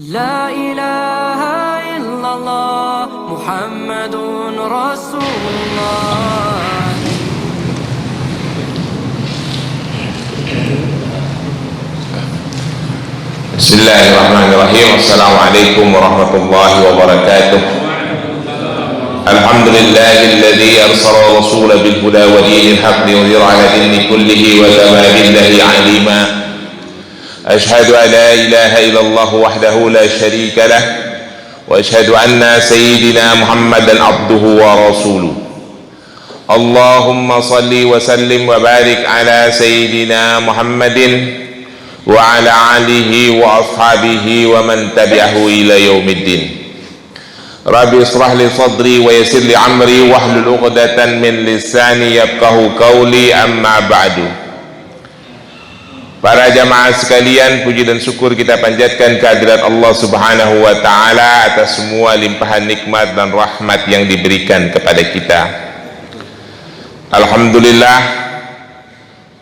لا إله إلا الله محمد رسول الله. Bismillahirrahmanirrahim. Assalamualaikum warahmatullahi wabarakatuh. Alhamdulillahilladzi arsala rasulahu bil huda wa dinil haqqi liyudhhira 'ala dini kullihi wa kafa billahi 'alima. Ashhadu an la ilaha illallah wahdahu la syarika lah wa ashhadu anna sayyidina Muhammadan abduhu wa rasuluh. Allahumma salli wa sallim wa barik ala sayyidina Muhammadin wa ala alihi wa ashabihi wa man tabi'ahu ila yaumiddin. Rabbi israh li sadri wa yassir li amri wahlul 'uqdatan min lisani yafqahu qawli, amma ba'du. Para jamaah sekalian, puji dan syukur kita panjatkan kehadirat Allah Subhanahu wa taala atas semua limpahan nikmat dan rahmat yang diberikan kepada kita. Alhamdulillah,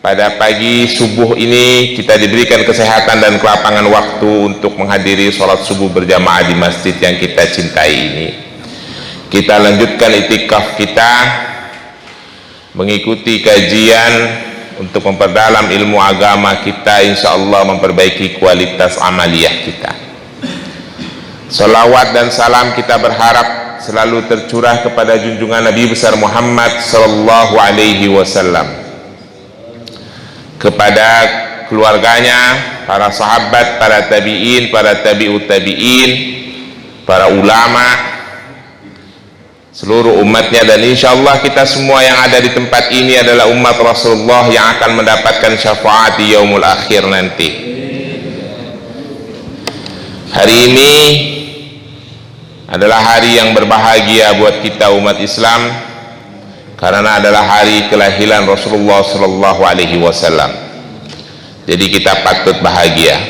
pada pagi subuh ini kita diberikan kesehatan dan kelapangan waktu untuk menghadiri sholat subuh berjamaah di masjid yang kita cintai ini. Kita lanjutkan itikaf kita, mengikuti kajian untuk memperdalam ilmu agama kita, insya Allah memperbaiki kualitas amaliyah kita. Salawat dan salam kita berharap selalu tercurah kepada junjungan Nabi besar Muhammad sallallahu alaihi wasallam, kepada keluarganya, para sahabat, para tabi'in, para tabi'ut tabi'in, para ulama, seluruh umatnya, dan insya Allah kita semua yang ada di tempat ini adalah umat Rasulullah yang akan mendapatkan syafaat di yaumul akhir nanti. Hari ini adalah hari yang berbahagia buat kita umat Islam, karena adalah hari kelahiran Rasulullah sallallahu alaihi wasallam. Jadi kita patut bahagia.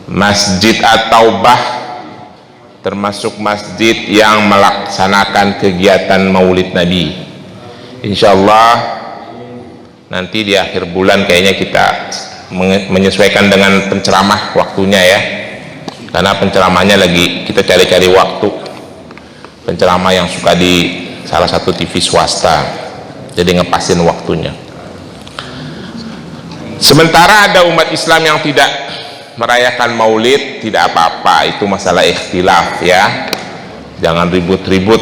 Masjid At-Taubah termasuk masjid yang melaksanakan kegiatan Maulid Nabi. Insya Allah nanti di akhir bulan kayaknya kita menyesuaikan dengan penceramah waktunya ya, karena penceramahnya lagi kita cari-cari waktu, penceramah yang suka di salah satu TV swasta, jadi ngepasin waktunya. Sementara ada umat Islam yang tidak merayakan maulid, tidak apa-apa, itu masalah ikhtilaf ya, jangan ribut-ribut,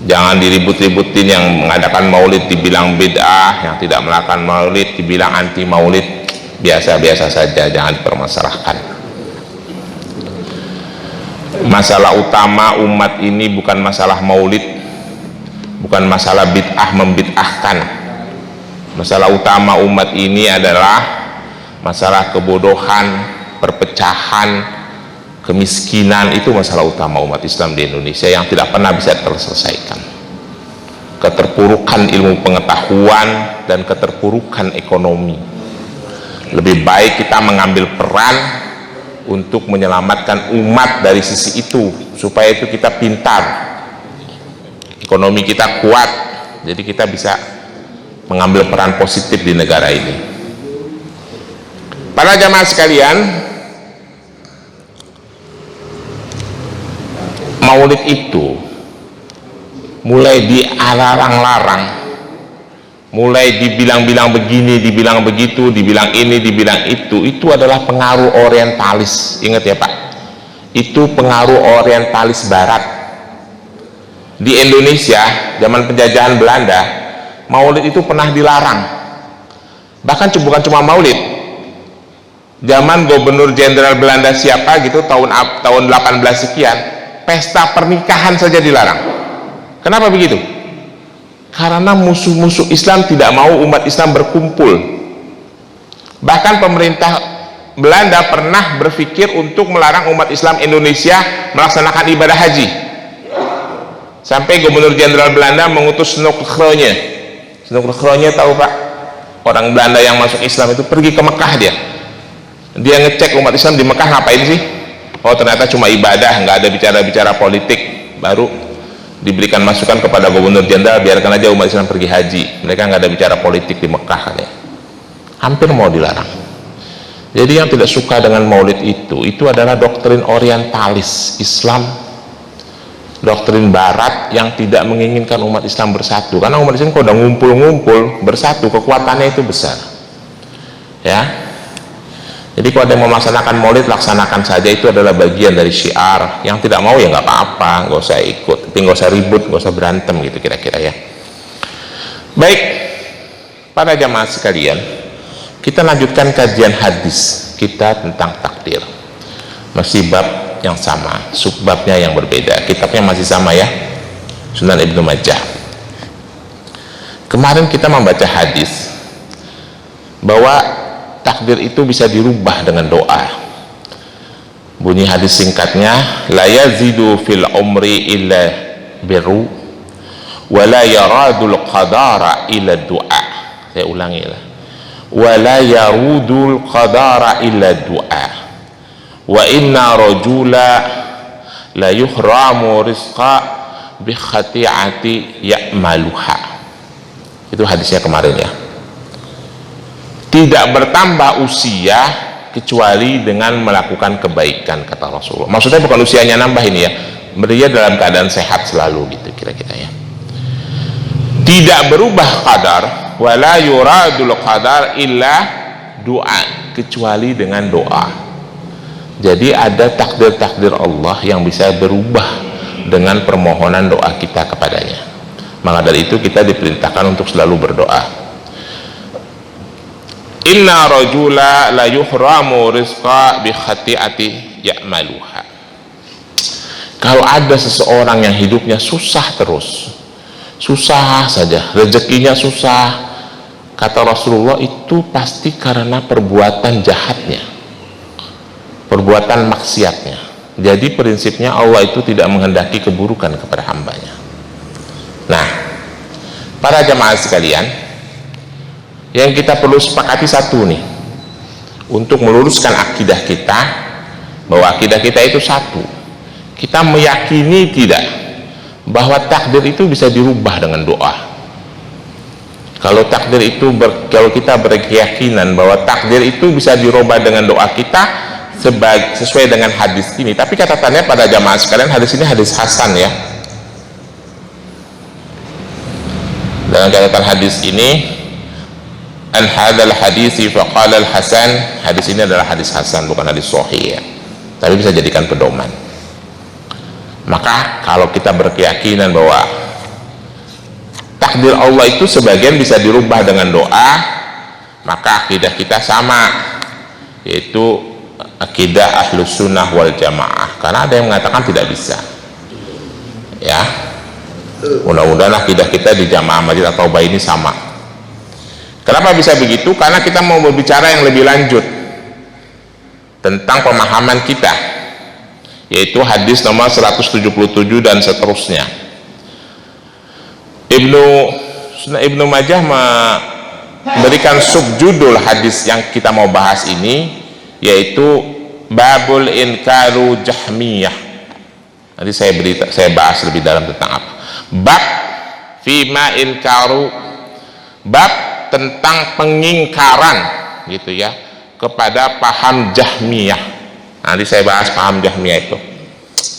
jangan diribut-ributin. Yang mengadakan maulid dibilang bid'ah, yang tidak melakukan maulid dibilang anti maulid, biasa-biasa saja, jangan dipermasalahkan. Masalah utama umat ini bukan masalah maulid, bukan masalah bid'ah membid'ahkan. Masalah utama umat ini adalah masalah kebodohan, perpecahan, kemiskinan. Itu masalah utama umat Islam di Indonesia yang tidak pernah bisa terselesaikan. Keterpurukan ilmu pengetahuan dan keterpurukan ekonomi. Lebih baik kita mengambil peran untuk menyelamatkan umat dari sisi itu, supaya itu kita pintar, ekonomi kita kuat, jadi kita bisa mengambil peran positif di negara ini. Para jamaah sekalian, maulid itu mulai dilarang-larang, mulai dibilang-bilang begini, dibilang begitu, dibilang ini, dibilang itu adalah pengaruh orientalis. Ingat ya Pak, itu pengaruh orientalis barat. Di Indonesia zaman penjajahan Belanda, maulid itu pernah dilarang. Bahkan bukan cuma maulid, zaman Gubernur Jenderal Belanda siapa gitu, tahun 18 sekian, pesta pernikahan saja dilarang. Kenapa begitu? Karena musuh-musuh Islam tidak mau umat Islam berkumpul. Bahkan pemerintah Belanda pernah berpikir untuk melarang umat Islam Indonesia melaksanakan ibadah haji, sampai Gubernur Jenderal Belanda mengutus Snoekronya. Snoekronya tahu Pak, orang Belanda yang masuk Islam itu pergi ke Mekah, dia ngecek umat Islam di Mekah ngapain sih. Oh ternyata cuma ibadah, nggak ada bicara-bicara politik. Baru diberikan masukan kepada Gubernur Jenderal, biarkan aja umat Islam pergi haji, mereka nggak ada bicara politik di Mekah. Hampir mau dilarang. Jadi yang tidak suka dengan maulid itu adalah doktrin orientalis Islam, doktrin barat yang tidak menginginkan umat Islam bersatu. Karena umat Islam kalau udah ngumpul-ngumpul bersatu, kekuatannya itu besar. Ya. Jadi kalau ada yang mau melaksanakan maulid, laksanakan saja, itu adalah bagian dari syiar. Yang tidak mau ya nggak apa-apa, nggak usah ikut, tapi nggak usah ribut, nggak usah berantem gitu kira-kira ya. Baik, para jamaah sekalian, kita lanjutkan kajian hadis kita tentang takdir. Masih bab yang sama, subbabnya yang berbeda. Kitabnya masih sama ya, Sunan Ibnu Majah. Kemarin kita membaca hadis bahwa takdir itu bisa dirubah dengan doa. Bunyi hadis singkatnya, la yazidu fil umri illa birru wa la yaradul qadara illa du'a. Saya ulangi lah, wa la yarudul qadara illa du'a wa inna rajula la yuhramu rizqa bi khati'ati ya'maluha. Itu hadisnya kemarin ya. Tidak bertambah usia kecuali dengan melakukan kebaikan, kata Rasulullah. Maksudnya bukan usianya nambah ini ya, dia dalam keadaan sehat selalu gitu kira-kira ya. Tidak berubah qadar, wala yuradul qadar illa doa, kecuali dengan doa. Jadi ada takdir-takdir Allah yang bisa berubah dengan permohonan doa kita kepadanya. Maka dari itu kita diperintahkan untuk selalu berdoa. Inna rajula la yuhramu rizqa bi khati'ati ya'maluha. Kalau ada seseorang yang hidupnya susah terus, susah saja, rezekinya susah, kata Rasulullah, itu pasti karena perbuatan jahatnya, perbuatan maksiatnya. Jadi prinsipnya Allah itu tidak menghendaki keburukan kepada hambanya. Nah, para jamaah sekalian, yang kita perlu sepakati satu nih, untuk meluruskan akidah kita, bahwa akidah kita itu satu. Kita meyakini tidak bahwa takdir itu bisa dirubah dengan doa. Kalau takdir itu kalau kita berkeyakinan bahwa takdir itu bisa dirubah dengan doa kita sesuai dengan hadis ini. Tapi catatannya pada jamaah sekalian, hadis ini hadis hasan ya. Dalam catatan hadis ini, an hadzal hadisi faqala al hasan, hadis ini adalah hadis hasan, bukan hadis sahih ya, tapi bisa jadikan pedoman. Maka kalau kita berkeyakinan bahwa takdir Allah itu sebagian bisa dirubah dengan doa, maka akidah kita sama, yaitu akidah ahlus sunnah wal jamaah. Karena ada yang mengatakan tidak bisa ya. Mudah-mudahan akidah kita di Jamaah Masjid At-Taubah ini sama. Kenapa bisa begitu? Karena kita mau berbicara yang lebih lanjut tentang pemahaman kita, yaitu hadis nomor 177 dan seterusnya. Ibnu Majah memberikan subjudul hadis yang kita mau bahas ini, yaitu babul inkaru jahmiyah. Nanti saya bahas lebih dalam tentang apa. Bab fima inkaru, bab tentang pengingkaran gitu ya kepada paham Jahmiyah. Nanti saya bahas paham Jahmiyah itu.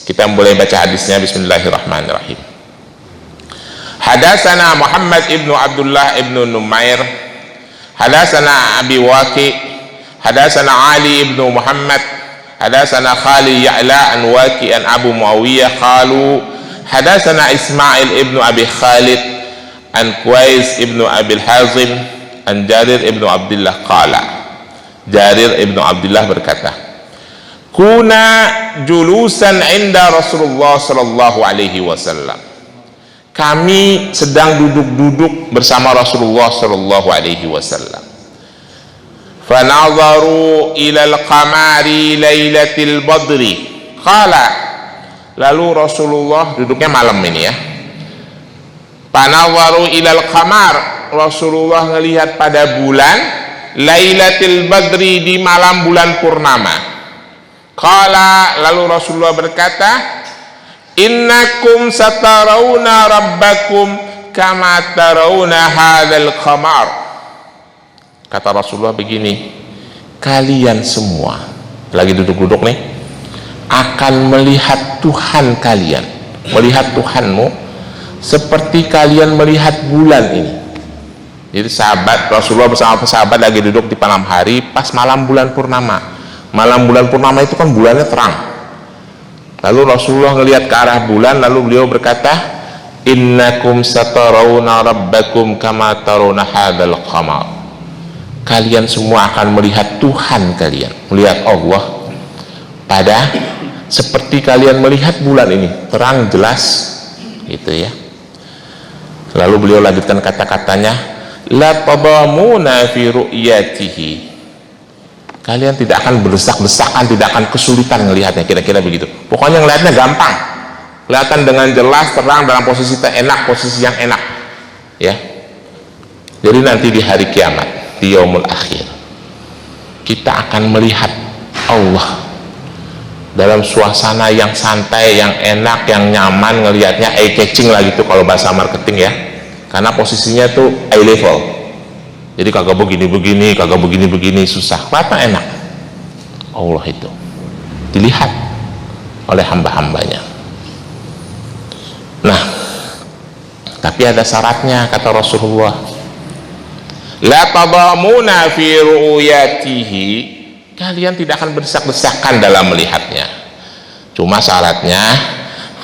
Kita boleh baca hadisnya. Bismillahirrahmanirrahim. Hadatsana Muhammad ibnu Abdullah ibnu Numair, hadatsana Abi Waqi, hadatsana Ali ibnu Muhammad, hadatsana Khali Ya'la an Waqi an Abu Muawiyah qalu hadatsana Ismail ibnu Abi Khalid an Qais ibnu Abil Hazim an Jarir ibnu Abdullah qala, Jarir ibnu Abdullah berkata, kuna julusan inda Rasulullah sallallahu alaihi wasallam, kami sedang duduk-duduk bersama Rasulullah sallallahu alaihi wasallam. Fanadharu ilal qamari lailatil badri qala, lalu Rasulullah duduknya malam ini ya. Fanadharu ilal qamar, Rasulullah melihat pada bulan lailatil badri, di malam bulan purnama. Qala, lalu Rasulullah berkata, innakum satarawna rabbakum kama tarawna hadzal qamar. Kata Rasulullah begini, kalian semua lagi duduk-duduk nih akan melihat Tuhan kalian, melihat Tuhanmu seperti kalian melihat bulan ini. Jadi sahabat Rasulullah bersama sahabat lagi duduk di malam hari pas malam bulan purnama. Malam bulan purnama itu kan bulannya terang. Lalu Rasulullah ngelihat ke arah bulan, lalu beliau berkata, innakum satarawna rabbakum kama tarawna hadzal qamar. Kalian semua akan melihat Tuhan kalian, melihat Allah pada seperti kalian melihat bulan ini, terang jelas gitu ya. Lalu beliau lanjutkan kata-katanya, la tadamuna fi ru'yatihi. Kalian tidak akan berdesak-desakan, tidak akan kesulitan melihatnya, kira-kira begitu. Pokoknya ngelihatnya gampang, kelihatan dengan jelas, terang, dalam posisi enak, posisi yang enak ya. Jadi nanti di hari kiamat, di yaumul akhir, kita akan melihat Allah dalam suasana yang santai, yang enak, yang nyaman, ngelihatnya eye catching lah gitu kalau bahasa marketing ya, karena posisinya tuh eye level. Jadi kagak begini-begini, kagak begini-begini, susah. Kenapa enak? Allah itu dilihat oleh hamba-hambanya. Nah, tapi ada syaratnya kata Rasulullah. La tadamuna fi ru'yatihi. Kalian tidak akan berdesak-desakan dalam melihatnya. Cuma syaratnya,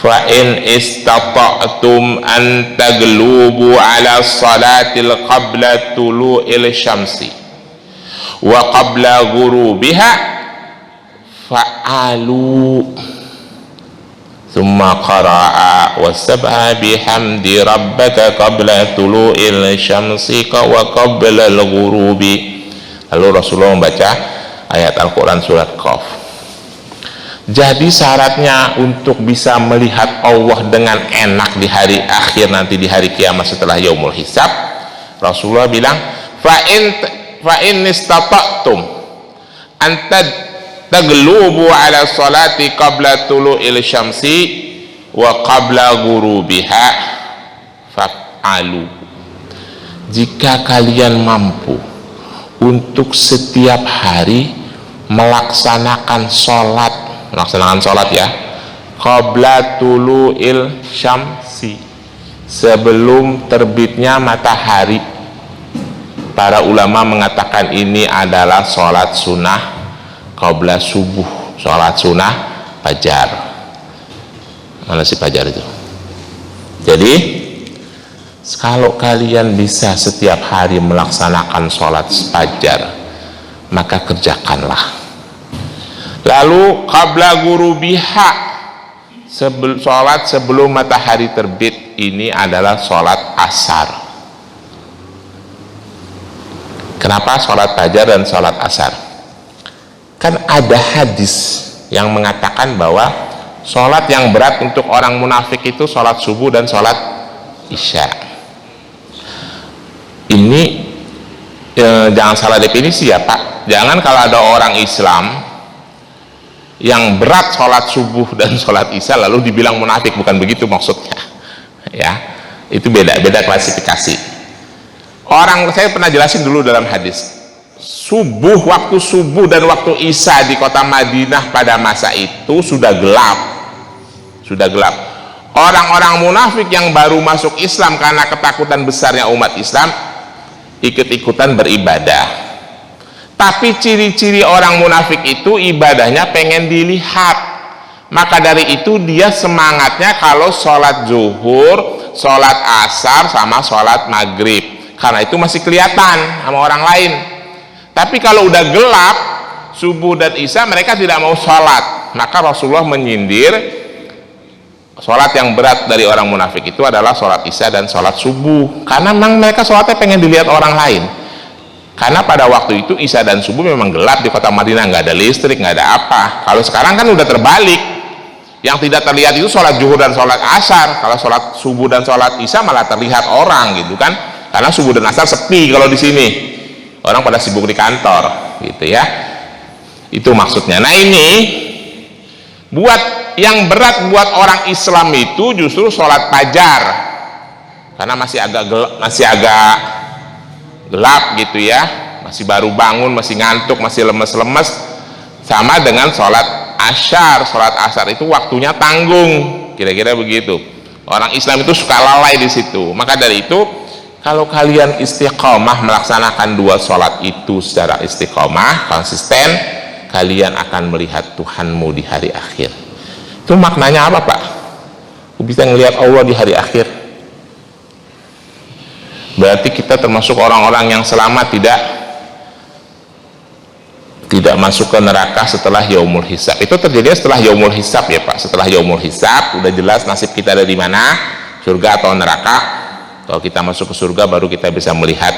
fa in istata'tum an taglubu ala salatil qabla tulu'il syamsi wa qabla ghurubiha fa'alu. Thumma qara'a wa sab'a bihamdi rabbaka qabla tulu'il syamsi wa qabla al-ghurubi. Lalu Rasulullah membaca ayat Al-Quran surat Qaf. Jadi syaratnya untuk bisa melihat Allah dengan enak di hari akhir nanti, di hari kiamat setelah yaumul hisab, Rasulullah bilang fa in istata'tum an taglubu ala salati qabla tulu'il syamsi wa qabla ghurubiha fa'alu. Jika kalian mampu untuk setiap hari melaksanakan sholat ya, qabla tulu'il syamsi, sebelum terbitnya matahari. Para ulama mengatakan ini adalah sholat sunnah qabla subuh, sholat sunnah fajar. Mana si fajar itu? Jadi kalau kalian bisa setiap hari melaksanakan sholat fajar, maka kerjakanlah. Lalu qabla ghurubiha, sholat sebelum matahari terbit, ini adalah sholat asar. Kenapa sholat fajar dan sholat asar? Kan ada hadis yang mengatakan bahwa sholat yang berat untuk orang munafik itu sholat subuh dan sholat isya. Ini jangan salah definisi ya Pak. Jangan kalau ada orang Islam yang berat sholat subuh dan sholat isya lalu dibilang munafik, bukan begitu maksudnya ya. Itu beda klasifikasi. Saya pernah jelasin dulu dalam hadis, waktu subuh dan waktu isya di kota Madinah pada masa itu sudah gelap. Orang-orang munafik yang baru masuk Islam karena ketakutan besarnya umat Islam ikut-ikutan beribadah. Tapi ciri-ciri orang munafik itu ibadahnya pengen dilihat. Maka dari itu dia semangatnya kalau sholat zuhur, sholat asar, sama sholat maghrib. Karena itu masih kelihatan sama orang lain. Tapi kalau udah gelap, subuh dan isya, mereka tidak mau sholat. Maka Rasulullah menyindir, sholat yang berat dari orang munafik itu adalah sholat isya dan sholat subuh. Karena memang mereka sholatnya pengen dilihat orang lain. Karena pada waktu itu isya dan subuh memang gelap di kota Madinah, nggak ada listrik, nggak ada apa. Kalau sekarang kan udah terbalik, yang tidak terlihat itu sholat zuhur dan sholat asar. Kalau sholat subuh dan sholat isya malah terlihat orang gitu kan, karena subuh dan asar sepi. Kalau di sini orang pada sibuk di kantor gitu ya, itu maksudnya. Nah ini buat yang berat buat orang Islam itu justru sholat fajar, karena masih agak gelap gitu ya, masih baru bangun, masih ngantuk, masih lemes-lemes. Sama dengan sholat asyar. Sholat asyar itu waktunya tanggung, kira-kira begitu. Orang Islam itu suka lalai di situ. Maka dari itu, kalau kalian istiqomah melaksanakan dua sholat itu secara istiqomah, konsisten, kalian akan melihat Tuhanmu di hari akhir. Itu maknanya apa, Pak? Bisa ngelihat Allah di hari akhir. Berarti kita termasuk orang-orang yang selamat, tidak masuk ke neraka setelah yaumul hisab. Itu terjadi setelah yaumul hisab ya, Pak. Setelah yaumul hisab udah jelas nasib kita ada di mana, surga atau neraka. Kalau kita masuk ke surga baru kita bisa melihat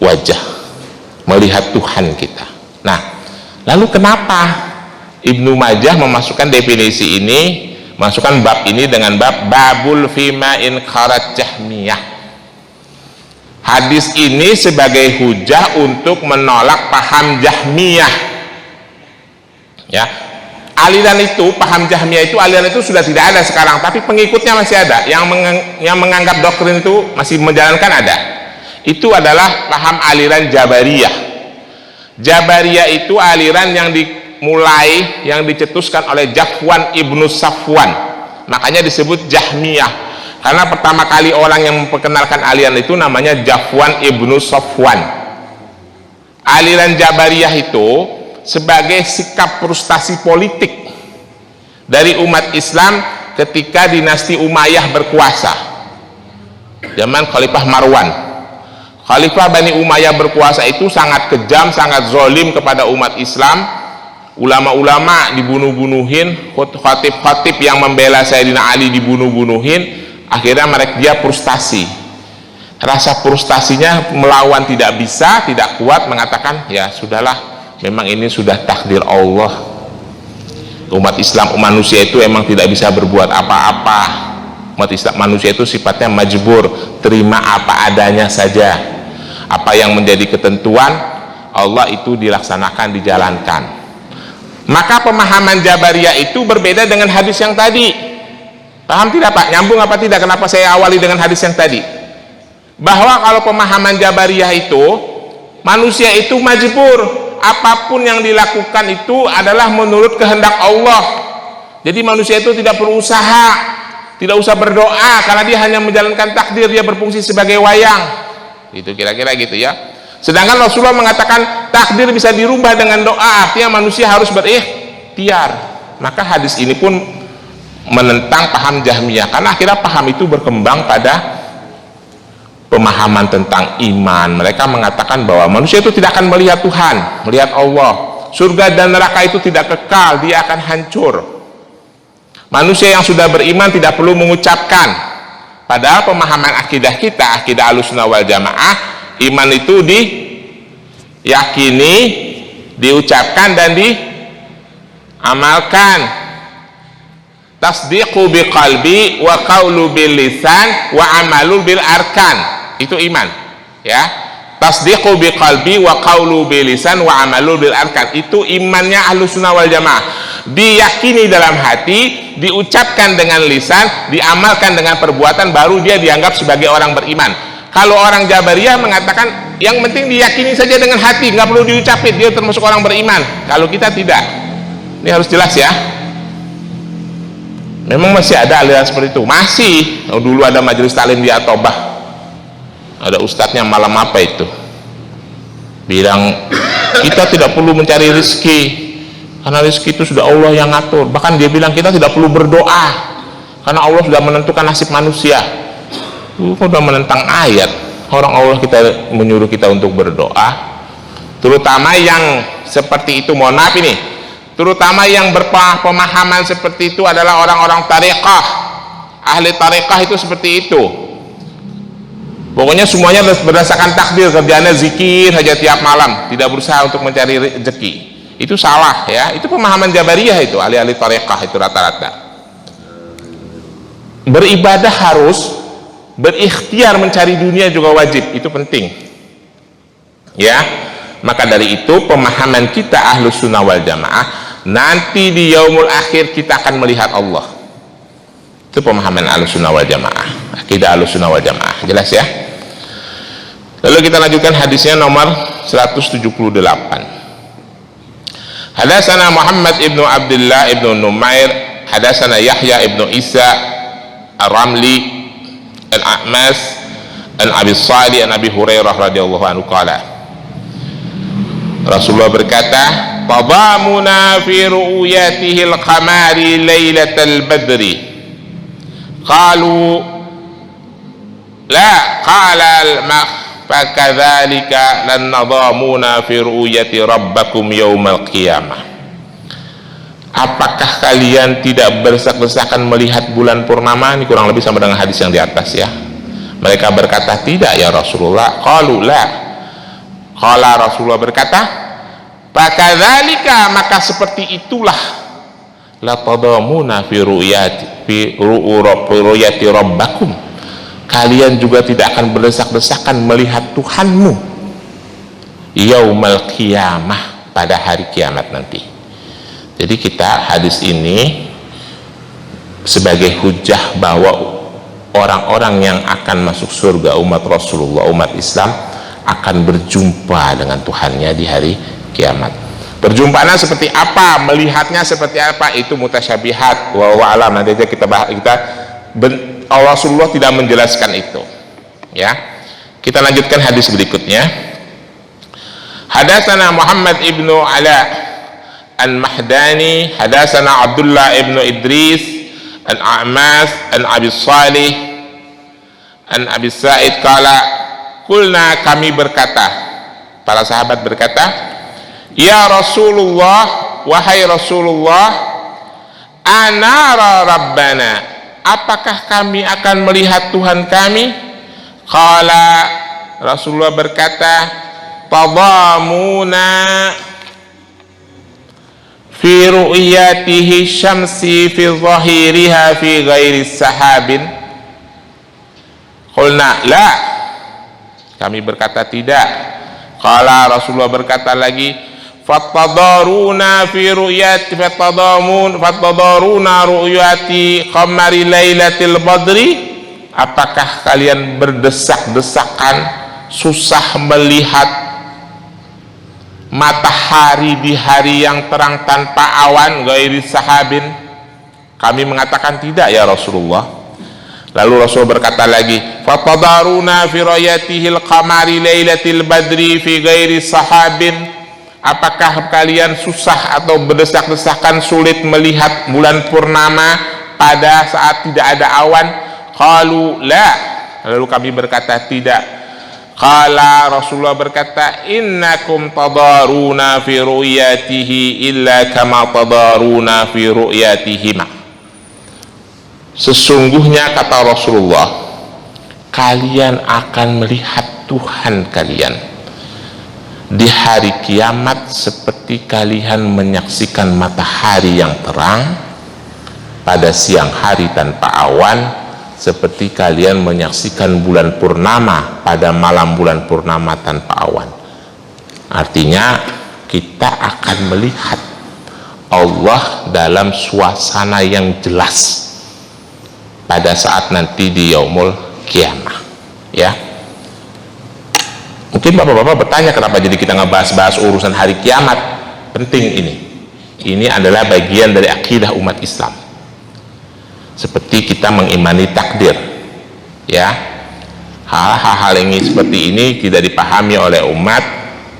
wajah, melihat Tuhan kita. Nah, lalu kenapa Ibnu Majah memasukkan definisi ini, masukkan bab ini dengan bab babul fima in kharat Jahmiyah. Hadis ini sebagai hujah untuk menolak paham Jahmiyah. Ya, aliran itu, paham Jahmiyah itu, aliran itu sudah tidak ada sekarang, tapi pengikutnya masih ada. Yang menganggap doktrin itu masih menjalankan ada. Itu adalah paham aliran Jabariyah. Jabariyah itu aliran yang dimulai, yang dicetuskan oleh Jafwan ibnu Safwan, makanya disebut Jahmiyah, karena pertama kali orang yang memperkenalkan aliran itu namanya Jafwan ibnu Safwan. Aliran Jabariyah itu sebagai sikap frustasi politik dari umat Islam ketika dinasti Umayyah berkuasa, zaman Khalifah Marwan. Khalifah Bani Umayyah berkuasa itu sangat kejam, sangat zolim kepada umat Islam. Ulama-ulama dibunuh-bunuhin, khatib-khatib yang membela Sayyidina Ali dibunuh-bunuhin. Akhirnya dia frustasi. Rasa frustasinya melawan tidak bisa, tidak kuat, mengatakan ya sudahlah, memang ini sudah takdir Allah. Umat Islam, manusia itu emang tidak bisa berbuat apa-apa. Umat Islam, manusia itu sifatnya majbur, terima apa adanya saja. Apa yang menjadi ketentuan Allah itu dilaksanakan, dijalankan. Maka pemahaman Jabariyah itu berbeda dengan hadis yang tadi. Paham tidak, Pak? Nyambung apa tidak? Kenapa saya awali dengan hadis yang tadi? Bahwa kalau pemahaman Jabariyah itu, manusia itu majbur, apapun yang dilakukan itu adalah menurut kehendak Allah. Jadi manusia itu tidak perlu usaha, tidak usah berdoa, karena dia hanya menjalankan takdir, dia berfungsi sebagai wayang. Itu kira-kira gitu ya. Sedangkan Rasulullah mengatakan takdir bisa dirubah dengan doa, artinya manusia harus berikhtiar. Maka hadis ini pun menentang paham Jahmiyah, karena akhirnya paham itu berkembang pada pemahaman tentang iman. Mereka mengatakan bahwa manusia itu tidak akan melihat Tuhan, melihat Allah. Surga dan neraka itu tidak kekal, dia akan hancur. Manusia yang sudah beriman tidak perlu mengucapkan. Padahal pemahaman akidah kita, akidah Ahlussunnah wal Jamaah, iman itu diyakini, diucapkan dan diamalkan. Tasdiqu biqalbi wa qaulu bil lisan wa amalu bil arkan. Itu iman, ya. Tasdiqu biqalbi wa qaulu bil lisan wa amalu bil arkan. Itu imannya Ahlussunnah wal Jamaah. Diyakini dalam hati, diucapkan dengan lisan, diamalkan dengan perbuatan, baru dia dianggap sebagai orang beriman. Kalau orang Jabariyah mengatakan yang penting diyakini saja dengan hati, nggak perlu diucapin, dia termasuk orang beriman. Kalau kita tidak. Ini harus jelas ya. Memang masih ada aliran seperti itu, masih. Dulu ada majelis taklim di Atobah, ada ustadznya malam apa itu bilang kita tidak perlu mencari rezeki karena rezeki itu sudah Allah yang ngatur. Bahkan dia bilang kita tidak perlu berdoa karena Allah sudah menentukan nasib manusia. Sudah menentang ayat. Orang Allah kita menyuruh kita untuk berdoa, terutama yang seperti itu. Mohon maaf ini, terutama yang berpemahaman seperti itu adalah orang-orang tareqah. Ahli tareqah itu seperti itu. Pokoknya semuanya berdasarkan takdir, kerjanya zikir saja tiap malam, tidak berusaha untuk mencari rezeki. Itu salah ya. Itu pemahaman Jabariyah itu, ahli-ahli tareqah itu rata-rata. Beribadah harus, berikhtiar mencari dunia juga wajib, itu penting. Ya. Maka dari itu pemahaman kita Ahlussunnah wal Jamaah, nanti di yaumul akhir kita akan melihat Allah. Itu pemahaman Ahlussunnah wal Jamaah, akidah Ahlussunnah wal Jamaah. Jelas ya. Lalu kita lanjutkan hadisnya nomor 178. Hadatsana Muhammad ibnu Abdullah ibnu Numair, hadatsana Yahya ibnu Isa Ar-Ramli Al-A'mas an Abi Salih an Abi Hurairah radhiyallahu anhu qala, Rasulullah berkata, tadamuna fi ru'yatihi al-qamari lailatal badri, qalu la, qala al-makh fakadzalika lan nadamuna fi ru'yati rabbakum yaumal qiyamah. Apakah kalian tidak berdesak-desakan melihat bulan purnama? Ini kurang lebih sama dengan hadis yang di atas ya. Mereka berkata, tidak ya Rasulullah. Qalu la, qala Rasulullah berkata, fakadzalika, maka seperti itulah, la tadamuna fi ru'yati rabbakum, kalian juga tidak akan berdesak-desakan melihat Tuhanmu yaumal qiyamah, pada hari kiamat nanti. Jadi kita hadis ini sebagai hujah bahwa orang-orang yang akan masuk surga, umat Rasulullah, umat Islam, akan berjumpa dengan Tuhannya di hari kiamat. Perjumpaannya seperti apa, melihatnya seperti apa, itu mutasyabihat, wa alam, nanti aja kita bahas. Rasulullah tidak menjelaskan itu ya. Kita lanjutkan hadis berikutnya. Hadatsana Muhammad ibnu Ala Al-Mahdani, hadatsana Abdullah ibnu Idris Al-A'mas an Abi Salih an Abi Sa'id qala, kulna, kami berkata, para sahabat berkata, ya Rasulullah, wahai Rasulullah, anara rabbana, apakah kami akan melihat Tuhan kami? Qala, Rasulullah berkata, tadamuna fi ru'yatihi syamsi fi zahiriha fi ghairi sahabin. Qulna la, kami berkata tidak. Qala, Rasulullah berkata lagi, fattadaruna fi ru'yati fattadaruna ru'yati qamari lailatil badri, apakah kalian berdesak-desakan susah melihat matahari di hari yang terang tanpa awan, ghairi sahabin? Kami mengatakan tidak ya Rasulullah. Lalu Rasul berkata lagi, fatadaruna fi rayatihil qamari lailatil badri fi ghairi sahabin, apakah kalian susah atau berdesak-desakan sulit melihat bulan purnama pada saat tidak ada awan? Qalu la, lalu kami berkata tidak. Qala, Rasulullah berkata, innakum tadaruna fi ru'yatihi illa kama tadaruna fi ru'yatihima. Sesungguhnya, kata Rasulullah, kalian akan melihat Tuhan kalian di hari kiamat seperti kalian menyaksikan matahari yang terang pada siang hari tanpa awan, seperti kalian menyaksikan bulan purnama pada malam bulan purnama tanpa awan. Artinya kita akan melihat Allah dalam suasana yang jelas pada saat nanti di yaumul kiamah ya. Mungkin bapak-bapak bertanya, kenapa jadi kita ngebahas-bahas urusan hari kiamat? Penting ini adalah bagian dari akidah umat Islam. Seperti kita mengimani takdir ya, hal-hal ini seperti ini tidak dipahami oleh umat,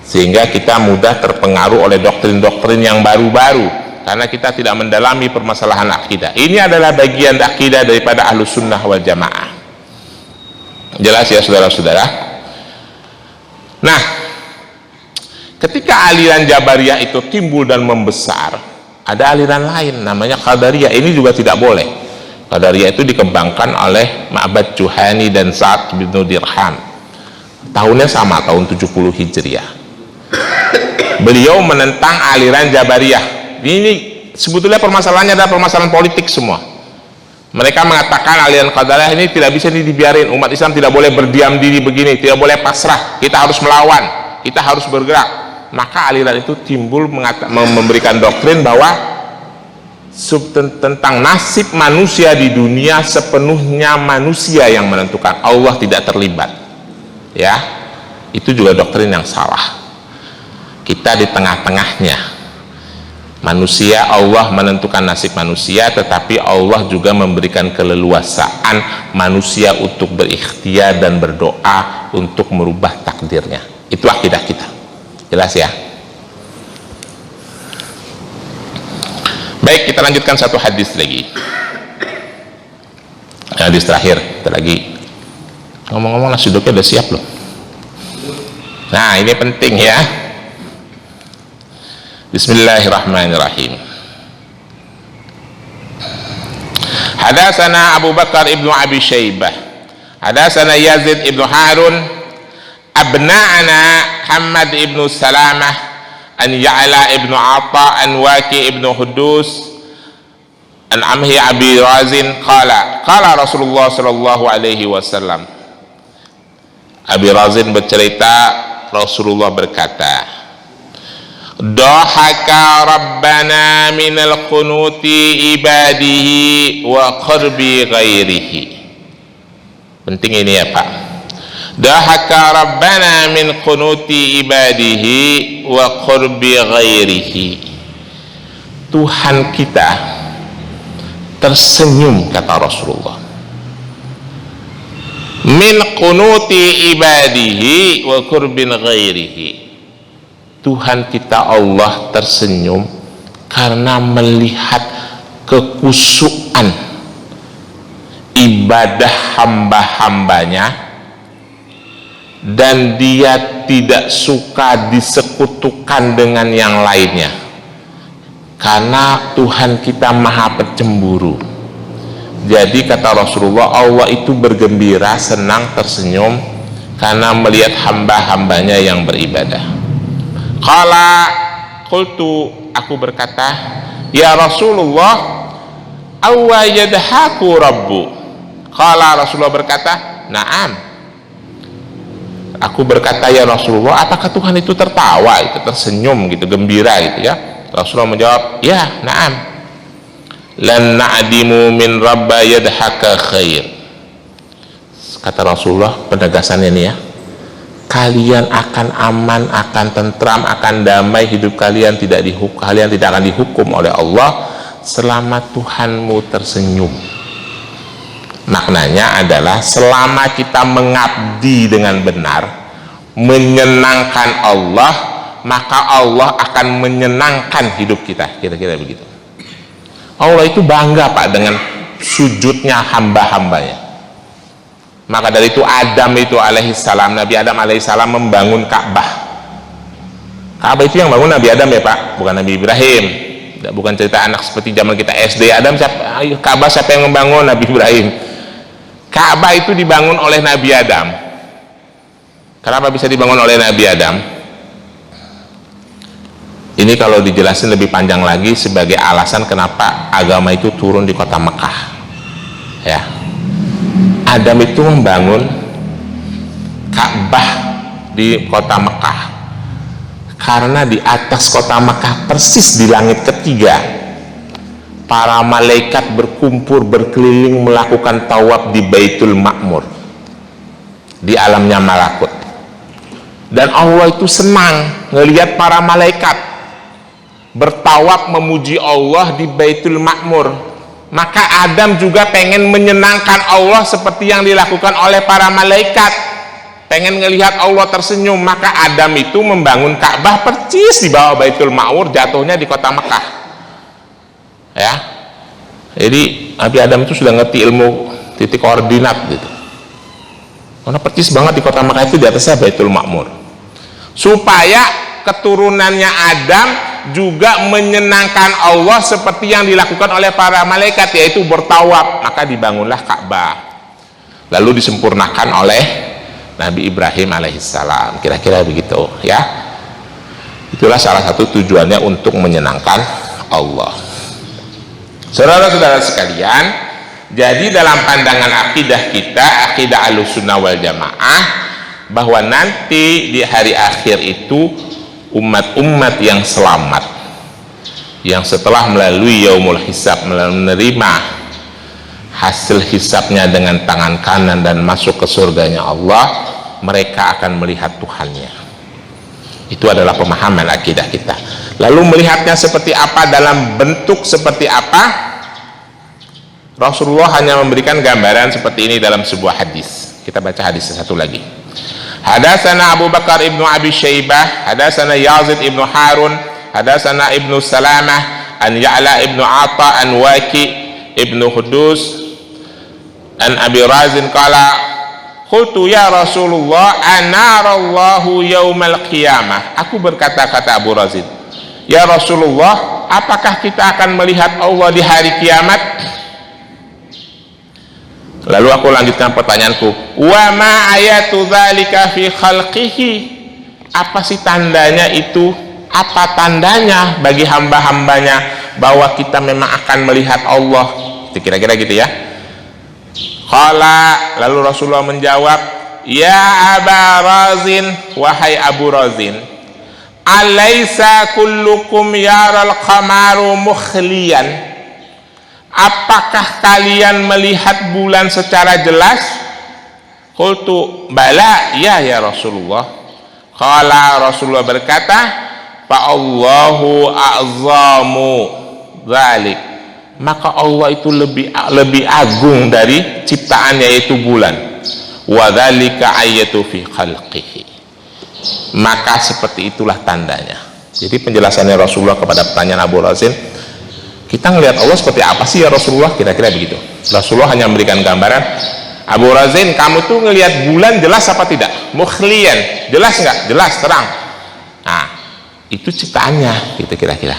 sehingga kita mudah terpengaruh oleh doktrin-doktrin yang baru-baru karena kita tidak mendalami permasalahan akidah. Ini adalah bagian akidah daripada Ahlus Sunnah wal Jamaah. Jelas ya saudara-saudara? Nah, ketika aliran Jabariyah itu timbul dan membesar, ada aliran lain namanya Qadariyah. Ini juga tidak boleh. Qadariyah itu dikembangkan oleh Ma'bad Juhani dan Sa'ad bin Dirham. Tahunnya sama, tahun 70 Hijriah. Beliau menentang aliran Jabariyah. Ini sebetulnya permasalahannya adalah permasalahan politik semua. Mereka mengatakan aliran Qadariyah ini tidak bisa dibiarin. Umat Islam tidak boleh berdiam diri begini, tidak boleh pasrah. Kita harus melawan, kita harus bergerak. Maka aliran itu timbul memberikan doktrin bahwa tentang nasib manusia di dunia sepenuhnya manusia yang menentukan, Allah tidak terlibat ya. Itu juga doktrin yang salah. Kita di tengah-tengahnya. Manusia, Allah menentukan nasib manusia, tetapi Allah juga memberikan keleluasaan manusia untuk berikhtiar dan berdoa untuk merubah takdirnya. Itu akidah kita. Jelas ya? Baik, kita lanjutkan satu hadis lagi. Hadis terakhir, kita lagi ngomong-ngomong nasi uduknya udah siap loh. Nah, ini penting ya. Bismillahirrahmanirrahim. Hadatsana Abu Bakar ibnu Abi Syaibah, hadatsana Yazid ibnu Harun, abna'ana Hamad ibnu Salamah, an Ya'la ibnu Atha, an Waqi ibnu Hudus, an Amhi Abi Razin qala Rasulullah sallallahu alaihi wasallam. Abi Razin bercerita, Rasulullah berkata, Dahaka Rabbana minal qunuti ibadihi wa qurbi ghairihi. Penting ini ya Pak. Dahaka Rabbana min qunuti ibadihi wa qurbi ghairihi. Tuhan kita tersenyum, kata Rasulullah, min qunuti ibadihi wa qurbin ghairihi. Tuhan kita Allah tersenyum karena melihat kekusukan ibadah hamba-hambanya, dan dia tidak suka disekutukan dengan yang lainnya, karena Tuhan kita maha pencemburu. Jadi kata Rasulullah, Allah itu bergembira, senang, tersenyum karena melihat hamba-hambanya yang beribadah. Qala qultu, aku berkata, ya Rasulullah, awa yadhaku rabbu. Qala, Rasulullah berkata, na'am. Aku berkata, ya Rasulullah, apakah Tuhan itu tertawa, itu tersenyum gitu, gembira gitu ya? Rasulullah menjawab, ya, na'am. Lan na'dimu min rabba yadhaka khair. Kata Rasulullah, penegasannya ini ya, kalian akan aman, akan tentram, akan damai, hidup kalian tidak akan dihukum oleh Allah selama Tuhanmu tersenyum. Maknanya adalah selama kita mengabdi dengan benar, menyenangkan Allah, maka Allah akan menyenangkan hidup kita. Kira-kira begitu. Allah itu bangga Pak dengan sujudnya hamba-hambanya. Maka dari itu Adam itu alaihissalam, Nabi Adam alaihissalam membangun Ka'bah. Ka'bah itu yang bangun Nabi Adam ya Pak, bukan Nabi Ibrahim. Bukan cerita anak seperti zaman kita SD. Adam siapa? Ka'bah siapa yang membangun? Nabi Ibrahim. Ka'bah itu dibangun oleh Nabi Adam. Kenapa bisa dibangun oleh Nabi Adam? Ini kalau dijelasin lebih panjang lagi sebagai alasan kenapa agama itu turun di kota Mekah. Ya. Adam itu membangun Ka'bah di kota Mekah karena di atas kota Mekah, persis di langit ketiga, para malaikat berkumpul berkeliling melakukan tawaf di Baitul Ma'mur, di alamnya malakut. Dan Allah itu senang ngelihat para malaikat bertawaf memuji Allah di Baitul Ma'mur. Maka Adam juga pengen menyenangkan Allah seperti yang dilakukan oleh para malaikat, pengen ngelihat Allah tersenyum. Maka Adam itu membangun Ka'bah persis di bawah Baitul Ma'mur, jatuhnya di kota Mekah ya. Jadi Nabi Adam itu sudah ngerti ilmu titik koordinat gitu, karena persis banget di kota Mekah itu di atasnya Baitul Ma'mur, supaya keturunannya Adam juga menyenangkan Allah seperti yang dilakukan oleh para malaikat, yaitu bertawaf. Maka dibangunlah Ka'bah, lalu disempurnakan oleh Nabi Ibrahim alaihissalam. Kira-kira begitu ya. Itulah salah satu tujuannya, untuk menyenangkan Allah. Saudara-saudara sekalian, jadi dalam pandangan akidah kita, akidah Ahlussunnah wal Jamaah, bahwa nanti di hari akhir itu umat-umat yang selamat, yang setelah melalui yaumul hisab, menerima hasil hisabnya dengan tangan kanan dan masuk ke surganya Allah, mereka akan melihat Tuhannya. Itu adalah pemahaman akidah kita. Lalu melihatnya seperti apa, dalam bentuk seperti apa, Rasulullah hanya memberikan gambaran seperti ini dalam sebuah hadis. Kita baca hadis satu lagi. Hadatsana Abu Bakar ibnu Abi Syaibah, hadatsana Yazid ibnu Harun, hadatsana Ibnu Salamah an Ya'la ibnu Atha an Waqi ibnu Hudus an Abi Razin qala qultu ya Rasulullah anarallahu yaumal qiyamah. Aku berkata, kata Abu Razin, ya Rasulullah, apakah kita akan melihat Allah di hari kiamat? Lalu aku lanjutkan pertanyaanku, wa ma ayatu dzalika fi khalqihi. Apa sih tandanya itu? Apa tandanya bagi hamba-hambanya bahwa kita memang akan melihat Allah? Kira-kira gitu ya. Qala, lalu Rasulullah menjawab, ya Aba Razin, wahai Abu Razin, alaysa kullukum yaral qamaru mukhliyan? Apakah kalian melihat bulan secara jelas? Qultu bala, ya Rasulullah. Qala, Rasulullah berkata, fa Allahu a'zamu dzalik. Maka Allah itu lebih agung dari ciptaannya, yaitu bulan. Wa dzalika ayatu fi khalqihi. Maka seperti itulah tandanya. Jadi penjelasannya Rasulullah kepada pertanyaan Abu Razin, kita ngelihat Allah seperti apa sih ya Rasulullah? Kira-kira begitu. Rasulullah hanya memberikan gambaran, Abu Razin, kamu tuh ngelihat bulan jelas apa tidak? Mukhliyan, jelas nggak? Jelas, terang. Nah, itu ciptaannya, gitu kira-kira.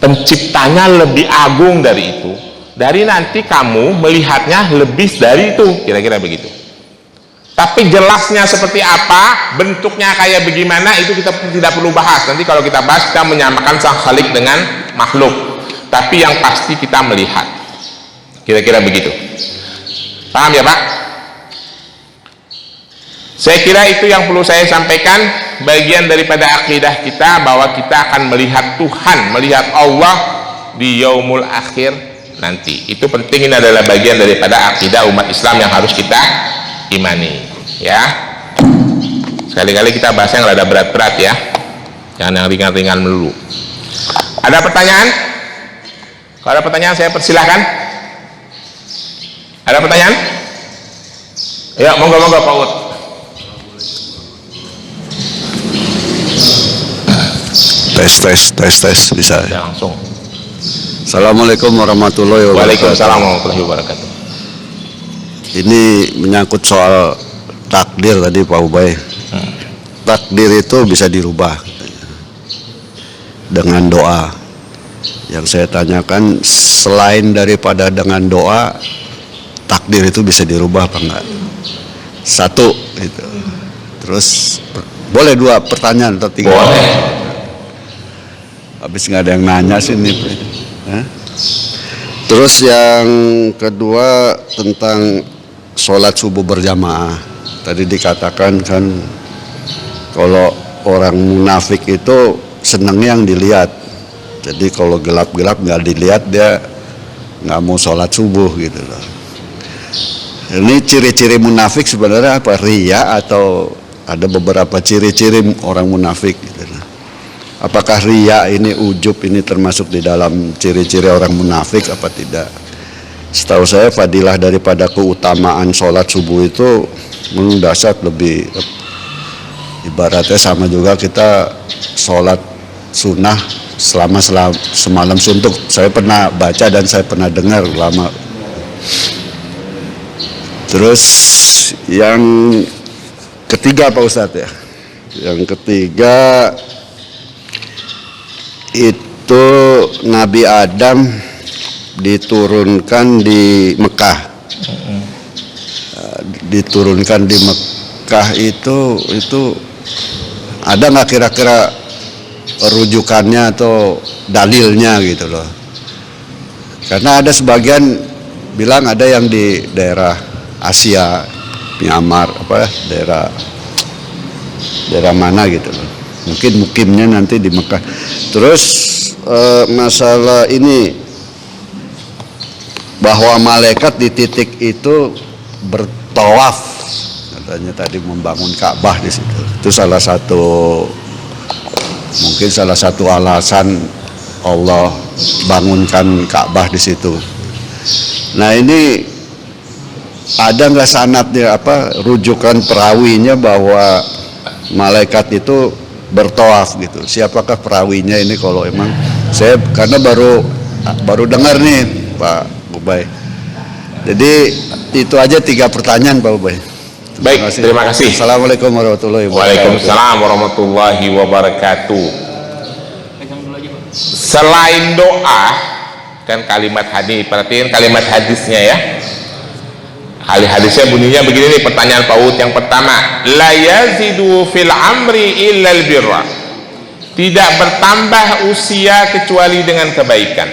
Penciptanya lebih agung dari itu. Dari nanti kamu melihatnya lebih dari itu, kira-kira begitu. Tapi jelasnya seperti apa, bentuknya kayak bagaimana, itu kita tidak perlu bahas. Nanti kalau kita bahas, kita menyamakan sang khalik dengan makhluk. Tapi yang pasti kita melihat, kira-kira begitu. Paham ya Pak? Saya kira itu yang perlu saya sampaikan, bagian daripada akidah kita bahwa kita akan melihat Tuhan, melihat Allah di yaumul akhir nanti. Itu penting, ini adalah bagian daripada akidah umat Islam yang harus kita imani, ya. Sekali-kali kita bahas yang rada berat-berat ya, jangan yang ringan-ringan melulu. Ada pertanyaan? Kalau ada pertanyaan saya persilahkan. Ada pertanyaan? Ya, monggo Pak Ud. Tes bisa Ya, langsung. Assalamualaikum warahmatullahi wabarakatuh. Waalaikumsalam warahmatullahi wabarakatuh. Ini menyangkut soal takdir tadi Pak Ubay. Takdir itu bisa dirubah dengan doa. Yang saya tanyakan, selain daripada dengan doa, takdir itu bisa dirubah apa enggak? Satu itu. Terus boleh dua pertanyaan atau tiga? Boleh. Habis nggak ada yang nanya sih nih. Terus yang kedua tentang sholat subuh berjamaah. Tadi dikatakan kan kalau orang munafik itu senangnya yang dilihat. Jadi kalau gelap-gelap nggak dilihat, dia nggak mau sholat subuh gitu loh. Ini ciri-ciri munafik sebenarnya apa? Riya atau ada beberapa ciri-ciri orang munafik gitu loh. Apakah riya ini, ujub ini termasuk di dalam ciri-ciri orang munafik apa tidak? Setahu saya fadilah daripada keutamaan sholat subuh itu mendasar lebih, ibaratnya sama juga kita sholat sunnah selama semalam suntuk. Saya pernah baca dan saya pernah dengar lama. Terus yang ketiga Pak Ustadz ya, yang ketiga itu Nabi Adam diturunkan di Mekah. Diturunkan di Mekah itu ada nggak kira-kira rujukannya atau dalilnya gitu loh? Karena ada sebagian bilang ada yang di daerah Asia, Myanmar, daerah mana gitu loh. Mungkin mukimnya nanti di Mekah. Terus masalah ini bahwa malaikat di titik itu bertawaf. katanya tadi membangun Ka'bah di situ. Itu salah satu, mungkin salah satu alasan Allah bangunkan Ka'bah di situ. Nah ini ada nggak sanadnya rujukan perawinya bahwa malaikat itu bertawaf gitu? Siapakah perawinya ini kalau emang saya karena baru dengar nih Pak Ubay. Jadi itu aja 3 pertanyaan Pak Ubay. Baik, terima kasih. Assalamualaikum warahmatullahi wabarakatuh. Waalaikumsalam warahmatullahi wabarakatuh. Selain doa, kan kalimat hadis, perhatiin kalimat hadisnya ya. Hadisnya bunyinya begini nih, pertanyaan Pak Ud yang pertama, la yazidu fil amri illa al birra. Tidak bertambah usia kecuali dengan kebaikan.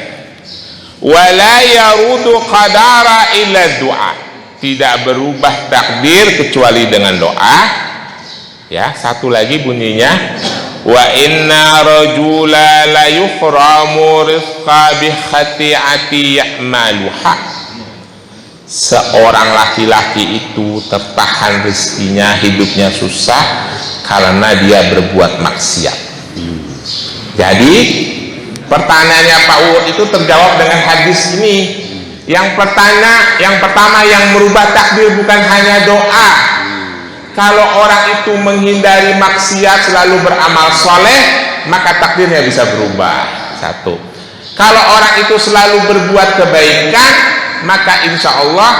Wa la yarudu qadara illa du'a. Tidak berubah takdir kecuali dengan doa. Ya, satu lagi bunyinya, wa inna rajula la yuhramu rizqa bi khati'ati ya'maluha. Seorang laki-laki itu tertahan rezekinya, hidupnya susah karena dia berbuat maksiat. Jadi pertanyaannya Pak Uwud itu terjawab dengan hadis ini. Yang pertama yang merubah takdir bukan hanya doa. Kalau orang itu menghindari maksiat, selalu beramal soleh, maka takdirnya bisa berubah. Satu. Kalau orang itu selalu berbuat kebaikan, maka insya Allah,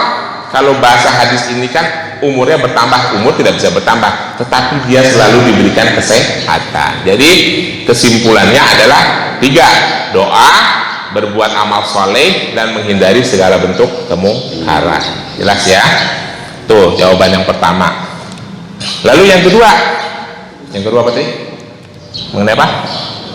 kalau bahasa hadis ini kan umurnya bertambah, umur tidak bisa bertambah, tetapi dia selalu diberikan kesehatan. Jadi kesimpulannya adalah 3, doa, berbuat amal soleh, dan menghindari segala bentuk kemungkaran. Jelas ya? Tuh jawaban yang pertama. Lalu yang kedua apa tadi? Mengenai apa?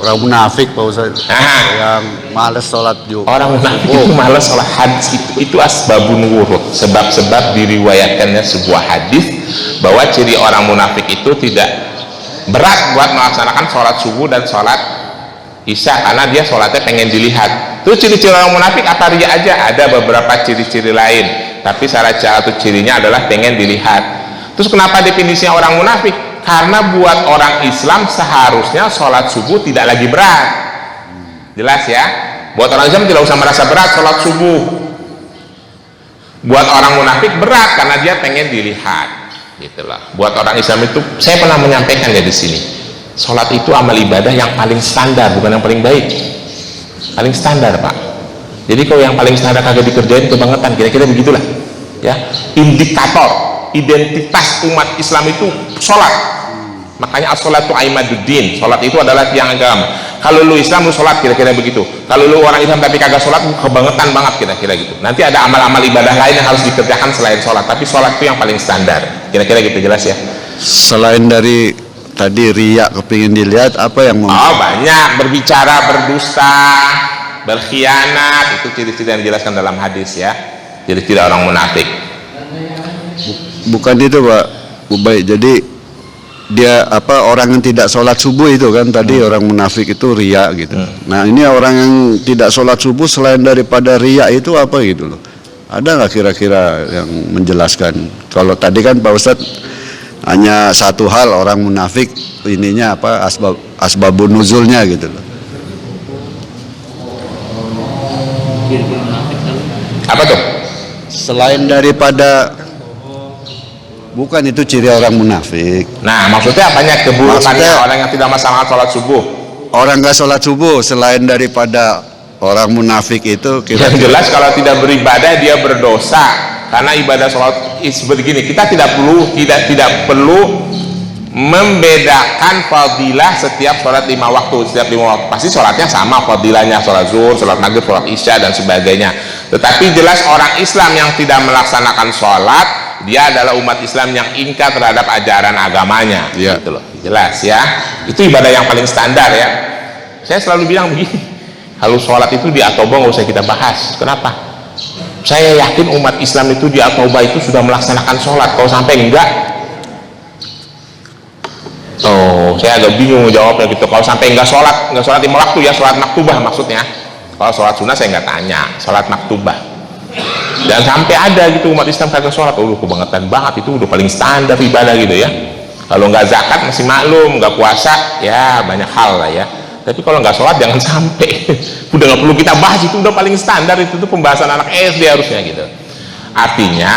Orang munafik Pak Ustaz, yang malas sholat juga. Orang munafik itu malas sholat. Hadis itu asbabun wurud, sebab-sebab diriwayatkannya sebuah hadis bahwa ciri orang munafik itu tidak berat buat melaksanakan sholat subuh dan sholat isya karena dia sholatnya pengen dilihat. Itu ciri-ciri orang munafik apa ria aja? Ada beberapa ciri-ciri lain, tapi salah satu cirinya adalah pengen dilihat. Terus kenapa definisinya orang munafik? Karena buat orang Islam seharusnya sholat subuh tidak lagi berat. Jelas ya? Buat orang Islam tidak usah merasa berat sholat subuh. Buat orang munafik berat karena dia pengen dilihat. Gitu loh. Buat orang Islam itu, saya pernah menyampaikan ya di sini, sholat itu amal ibadah yang paling standar, bukan yang paling baik. Paling standar Pak. Jadi kalau yang paling standar kagak dikerjain kebangetan, kira-kira begitulah. Ya, indikator identitas umat Islam itu sholat. Makanya as-sholatu aimaduddin, sholat itu adalah tiang agama. Kalau lu Islam lu sholat, kira-kira begitu. Kalau lu orang Islam tapi kagak sholat, kebangetan banget, kira-kira gitu. Nanti ada amal-amal ibadah lain yang harus dikerjakan selain sholat, tapi sholat itu yang paling standar, kira-kira gitu. Jelas ya? Selain dari tadi riya kepingin dilihat, apa yang banyak, berbicara, berdusta, berkhianat, itu ciri-ciri yang dijelaskan dalam hadis ya, ciri-ciri orang munafik. Bukan itu Pak Ubay, jadi dia orang yang tidak sholat subuh itu kan tadi orang munafik itu riya gitu. Nah ini orang yang tidak sholat subuh selain daripada riya itu apa gitu loh? Ada nggak kira-kira yang menjelaskan? Kalau tadi kan Pak Ustadz hanya satu hal, orang munafik ininya asbabun nuzulnya gitu loh. Apa tuh? Selain daripada, bukan itu ciri orang munafik. Nah, maksudnya apanya keburukannya orang yang tidak masalah sholat subuh? Orang nggak sholat subuh selain daripada orang munafik itu yang jelas kalau tidak beribadah dia berdosa karena ibadah sholat begini. Kita tidak perlu membedakan fadilah setiap sholat 5 waktu. Setiap 5 waktu pasti sholatnya sama fadilahnya, sholat zuhur, sholat maghrib, sholat isya dan sebagainya. Tetapi jelas orang Islam yang tidak melaksanakan sholat, dia adalah umat Islam yang ingkar terhadap ajaran agamanya, gitu loh. Jelas ya, itu ibadah yang paling standar ya. Saya selalu bilang begini, kalau sholat itu di Atoba nggak usah kita bahas. Kenapa? Saya yakin umat Islam itu di Atoba itu sudah melaksanakan sholat. Kalau sampai enggak, saya agak bingung jawabnya gitu. Kalau sampai enggak sholat 5 waktu ya, sholat maktubah maksudnya. Kalau sholat sunnah saya nggak tanya, sholat maktubah. dan sampai ada gitu umat Islam kagak sholat, kebangetan banget, itu udah paling standar ibadah gitu ya. Kalau nggak zakat masih maklum, nggak puasa ya banyak hal lah ya, tapi kalau nggak sholat jangan sampai. Udah nggak perlu kita bahas, itu udah paling standar, itu tuh pembahasan anak SD harusnya gitu. Artinya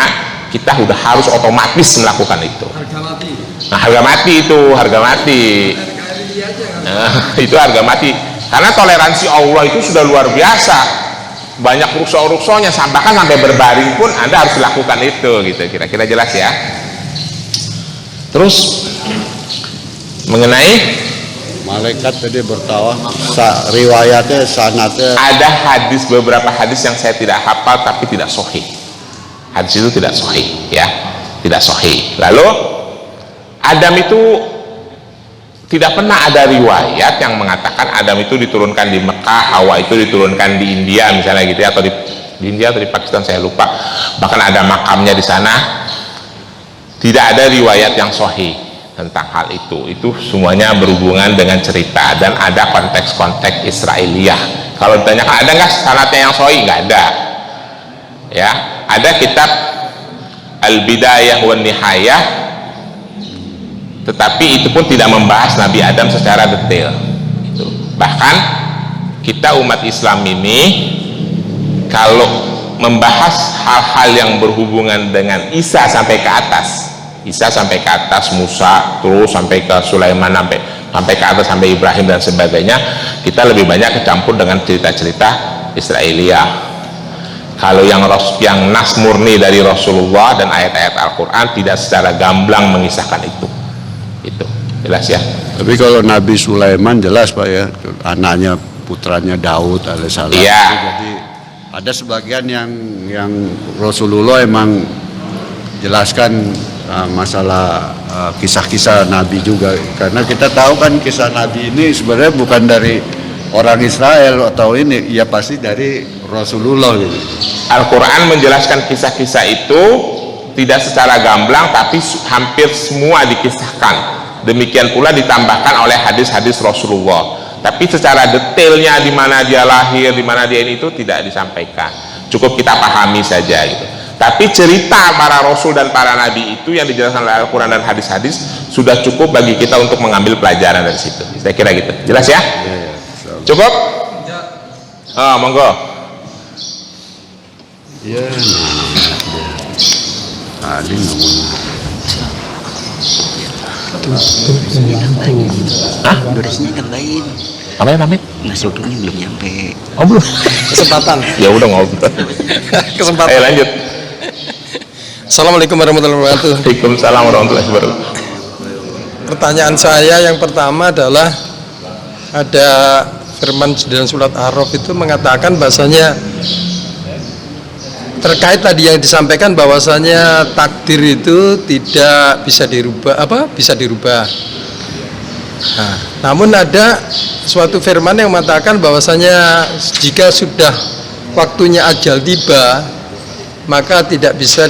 kita udah harus otomatis melakukan itu. Nah, harga mati itu, harga mati. Nah, itu harga mati. Karena toleransi Allah itu sudah luar biasa. Banyak rukso-ruksonya, bahkan sampai berbaring pun Anda harus lakukan itu gitu. Kira-kira jelas ya. Terus mengenai malaikat tadi bertawaf, riwayatnya, sanadnya ada hadis, beberapa hadis yang saya tidak hafal tapi tidak sahih. Hadis itu tidak sahih ya, tidak sahih. Lalu Adam itu tidak pernah ada riwayat yang mengatakan Adam itu diturunkan di Mekah, Hawa itu diturunkan di India misalnya gitu ya, atau di India atau di Pakistan saya lupa. Bahkan ada makamnya di sana. Tidak ada riwayat yang sahih tentang hal itu. Itu semuanya berhubungan dengan cerita dan ada konteks-konteks Israiliyah. Kalau ditanyakan ada nggak sanadnya yang sahih, nggak ada. Ya, ada kitab Al-Bidayah wan Nihayah, tetapi itu pun tidak membahas Nabi Adam secara detail. Gitu. Bahkan kita umat Islam ini kalau membahas hal-hal yang berhubungan dengan Isa sampai ke atas, Musa, terus sampai ke Sulaiman, sampai ke atas, sampai Ibrahim dan sebagainya, kita lebih banyak kecampur dengan cerita-cerita Israiliyah. Kalau yang nas murni dari Rasulullah dan ayat-ayat Al-Quran tidak secara gamblang mengisahkan itu jelas ya. Tapi kalau Nabi Sulaiman jelas Pak ya, anaknya, putranya Daud alaihissalam. Iya. Jadi ada sebagian yang Rasulullah emang jelaskan masalah kisah-kisah Nabi juga, karena kita tahu kan kisah Nabi ini sebenarnya bukan dari orang Israel atau ini, ya pasti dari Rasulullah gitu. Al-Quran menjelaskan kisah-kisah itu tidak secara gamblang, tapi hampir semua dikisahkan. Demikian pula ditambahkan oleh hadis-hadis Rasulullah. Tapi secara detailnya di mana dia lahir, di mana dia ini, itu tidak disampaikan. Cukup kita pahami saja gitu. Tapi cerita para Rasul dan para Nabi itu yang dijelaskan oleh Al-Quran dan hadis-hadis sudah cukup bagi kita untuk mengambil pelajaran dari situ. Saya kira gitu. Jelas ya? Cukup? Oh, monggo. Ya, tadi ngomong. Hah? Durasinya tambahin. Apa ya pamit? Nasi uduknya belum nyampe. Oh belum. Kesempatan. Ya udah ngobrol. Kesempatan. Ayo lanjut. Assalamualaikum warahmatullahi wabarakatuh. Waalaikumsalam warahmatullahi wabarakatuh. Pertanyaan saya yang pertama adalah ada firman dalam surat Ar-Raf itu mengatakan bahasanya terkait tadi yang disampaikan bahwasanya takdir itu tidak bisa dirubah, bisa dirubah. Nah, namun ada suatu firman yang mengatakan bahwasanya jika sudah waktunya ajal tiba, maka tidak bisa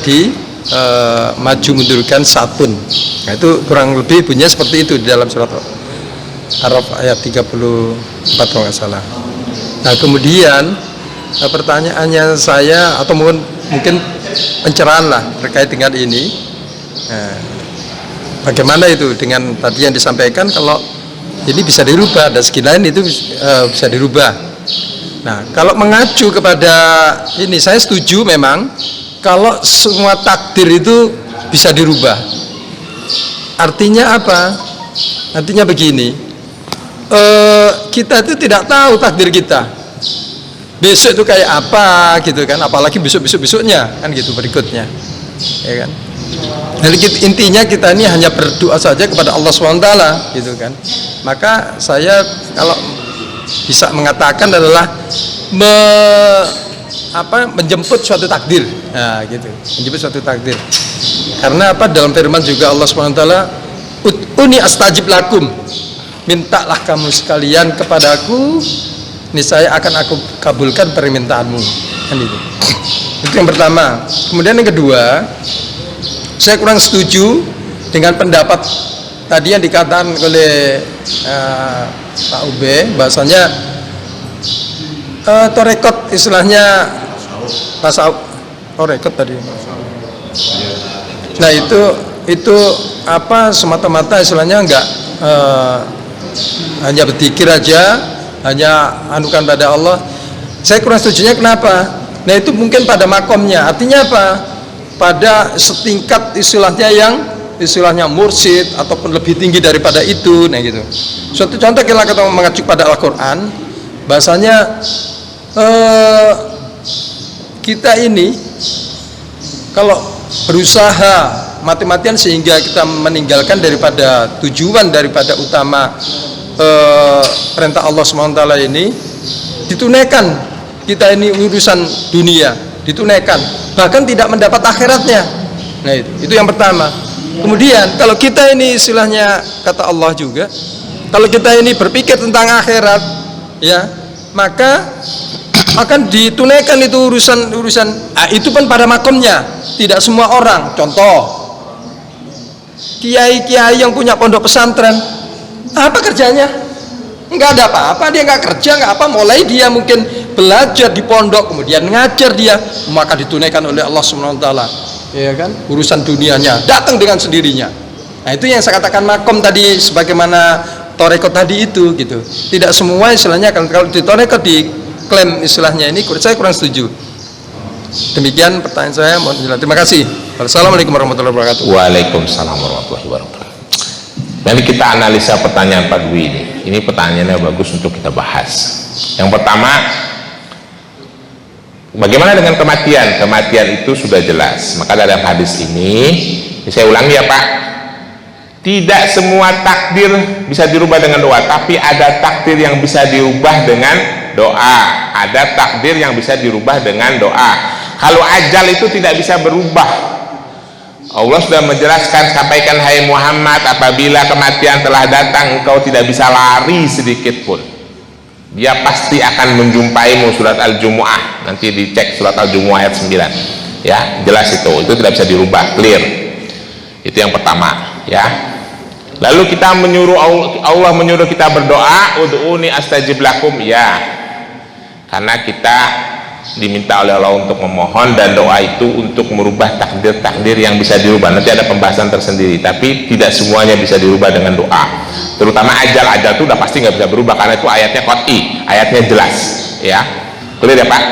maju mundurkan satun. Nah, itu kurang lebih bunyinya seperti itu di dalam surat Ar-Raf ayat 34 kalau nggak salah. Nah, kemudian pertanyaannya saya, atau mungkin pencerahan lah terkait dengan ini, bagaimana itu dengan tadi yang disampaikan kalau ini bisa dirubah, dan segi lain itu bisa dirubah. Nah, kalau mengacu kepada ini, saya setuju memang kalau semua takdir itu bisa dirubah. Artinya apa? Artinya begini, kita itu tidak tahu takdir kita besok itu kayak apa gitu kan, apalagi besoknya kan gitu berikutnya, ya kan. Jadi intinya kita ini hanya berdoa saja kepada Allah SWT gitu kan. Maka saya kalau bisa mengatakan adalah menjemput suatu takdir, nah gitu, menjemput suatu takdir. Karena apa, dalam firman juga Allah SWT, "Ud'uni astajib lakum," mintalah kamu sekalian kepadaku, niscaya akan aku kabulkan permintaanmu, kan itu. Itu yang pertama. Kemudian yang kedua, saya kurang setuju dengan pendapat tadi yang dikatakan oleh Pak Ube, bahasanya torekot istilahnya record tadi. Nah itu apa semata-mata istilahnya enggak hanya berzikir aja, hanya anukan pada Allah. Saya kurang setujunya kenapa? Nah itu mungkin pada makomnya. Artinya apa? Pada setingkat istilahnya mursyid ataupun lebih tinggi daripada itu. Nah gitu. Suatu contoh kita mengacu pada Al-Quran, bahasanya kita ini kalau berusaha mati-matian sehingga kita meninggalkan daripada tujuan daripada utama perintah Allah SWT ini, ditunaikan kita ini urusan dunia, ditunaikan, bahkan tidak mendapat akhiratnya. Nah itu yang pertama. Kemudian kalau kita ini istilahnya kata Allah juga, kalau kita ini berpikir tentang akhirat, ya maka akan ditunaikan itu urusan itu pun pada makomnya. Tidak semua orang. Contoh, kiai-kiai yang punya pondok pesantren, apa kerjanya? Enggak ada apa-apa, dia enggak kerja, enggak apa, mulai dia mungkin belajar di pondok, kemudian ngajar dia, maka ditunaikan oleh Allah SWT, ya kan? Urusan dunianya datang dengan sendirinya. Nah itu yang saya katakan makom tadi, sebagaimana torekot tadi itu, gitu. Tidak semua istilahnya kalau di torekot diklaim istilahnya ini, saya kurang setuju. Demikian pertanyaan saya, mohon penjelasan. Terima kasih. Assalamualaikum warahmatullahi wabarakatuh. Waalaikumsalam warahmatullahi wabarakatuh. Mari kita analisa pertanyaan Pak Dwi ini. Ini pertanyaannya bagus untuk kita bahas. Yang pertama, bagaimana dengan kematian? Kematian itu sudah jelas. Maka dalam hadis ini, saya ulangi ya Pak, tidak semua takdir bisa dirubah dengan doa, tapi ada takdir yang bisa dirubah dengan doa. Ada takdir yang bisa dirubah dengan doa. Kalau ajal itu tidak bisa berubah. Allah sudah menjelaskan, sampaikan hai Muhammad, apabila kematian telah datang engkau tidak bisa lari sedikit pun, dia pasti akan menjumpaimu. Surat Al-Jumu'ah, nanti dicek surat Al-Jumu'ah ayat 9 ya, jelas itu tidak bisa dirubah, clear. Itu yang pertama ya. Lalu kita menyuruh Allah menyuruh kita berdoa, ud'uni astajib lakum, ya, karena kita diminta oleh Allah untuk memohon, dan doa itu untuk merubah takdir-takdir yang bisa dirubah. Nanti ada pembahasan tersendiri, tapi tidak semuanya bisa dirubah dengan doa. Terutama ajal itu udah pasti nggak bisa berubah, karena itu ayatnya qat'i, ayatnya jelas ya. Clear ya Pak?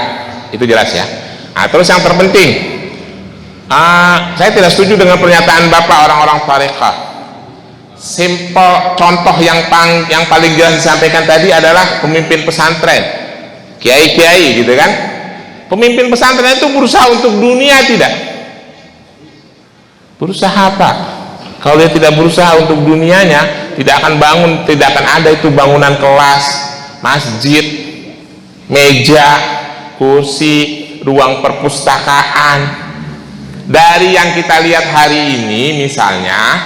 Itu jelas ya. Nah, terus yang terpenting, saya tidak setuju dengan pernyataan Bapak orang-orang tarekat. Simple contoh yang paling jelas disampaikan tadi adalah pemimpin pesantren, kiai-kiai gitu kan. Pemimpin pesantren itu berusaha untuk dunia tidak? Berusaha apa? Kalau dia tidak berusaha untuk dunianya, tidak akan bangun, tidak akan ada itu bangunan kelas, masjid, meja, kursi, ruang perpustakaan. Dari yang kita lihat hari ini misalnya,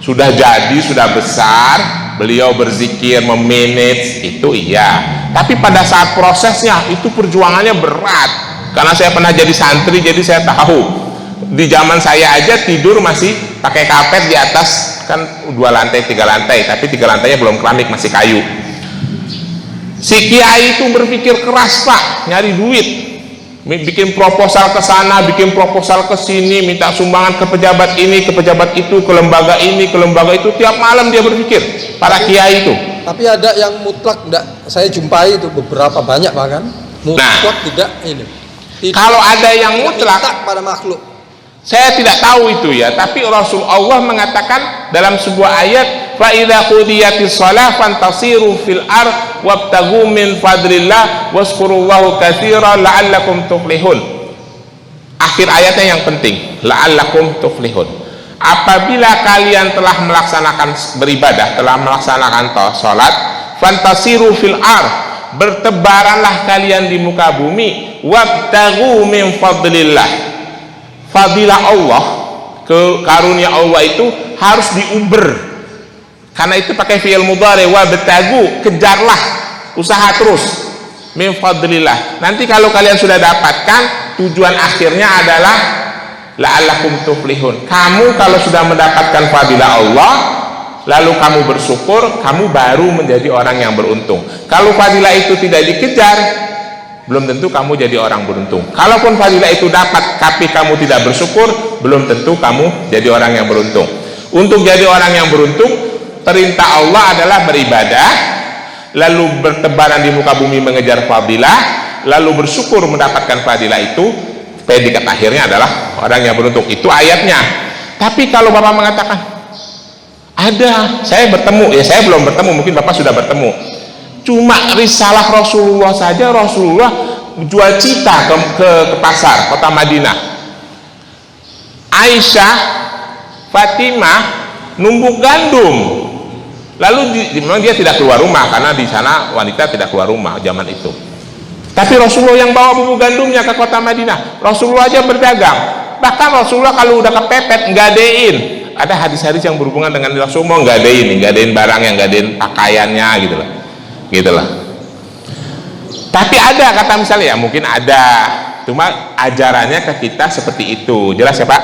sudah jadi, sudah besar, beliau berzikir, memanage, itu iya. Tapi pada saat prosesnya itu perjuangannya berat. Karena saya pernah jadi santri, jadi saya tahu. Di zaman saya aja tidur masih pakai karpet di atas, kan 2 lantai, 3 lantai, tapi 3 lantainya belum keramik, masih kayu. Si kiai itu berpikir keras Pak, nyari duit, bikin proposal ke sana, bikin proposal ke sini, minta sumbangan ke pejabat ini, ke pejabat itu, ke lembaga ini, ke lembaga itu. Tiap malam dia berpikir, para kiai itu. Tapi ada yang mutlak enggak, saya jumpai itu beberapa banyak bahkan mutlak tidak ini. Tidak, kalau ada yang mutlak pada makhluk, saya tidak tahu itu ya, tapi Rasulullah mengatakan dalam sebuah ayat, fa idza qudiyatis shalah fantasiru fil ard wabtagu min fadlillah wazkurullaha katsiran la'allakum tuflihun. Akhir ayatnya yang penting, la'allakum tuflihun. Apabila kalian telah melaksanakan beribadah, telah melaksanakan sholat, fantasiru fil ard, bertebaranlah kalian di muka bumi, wabtagu min fadlillah. Fadilah Allah, karunia Allah itu harus diuber, karena itu pakai fi'il mudhari, wabtagu, kejarlah, usaha terus, min fadlillah. Nanti kalau kalian sudah dapatkan, tujuan akhirnya adalah la'allakum tuflihun. Kamu kalau sudah mendapatkan fadilah Allah, lalu kamu bersyukur, kamu baru menjadi orang yang beruntung. Kalau fadilah itu tidak dikejar, belum tentu kamu jadi orang beruntung. Kalaupun fadilah itu dapat tapi kamu tidak bersyukur, belum tentu kamu jadi orang yang beruntung. Untuk jadi orang yang beruntung, perintah Allah adalah beribadah, lalu bertebaran di muka bumi mengejar fadilah, lalu bersyukur mendapatkan fadilah itu. Predikat akhirnya adalah orang yang beruntung. Itu ayatnya. Tapi kalau Bapak mengatakan ada, saya bertemu, ya saya belum bertemu, mungkin Bapak sudah bertemu. Cuma risalah Rasulullah saja, Rasulullah jual cita ke pasar kota Madinah. Aisyah, Fatimah numbuk gandum. Lalu memang dia tidak keluar rumah karena di sana wanita tidak keluar rumah zaman itu. Tapi Rasulullah yang bawa bubuk gandumnya ke kota Madinah. Rasulullah aja berdagang. Bahkan Rasulullah kalau udah kepepet nggadein. Ada hadis-hadis yang berhubungan dengan Rasulullah nggadein barang, yang nggadein pakaiannya gitu lah. Tapi ada kata misalnya, ya mungkin ada, cuma ajarannya ke kita seperti itu. Jelas ya Pak?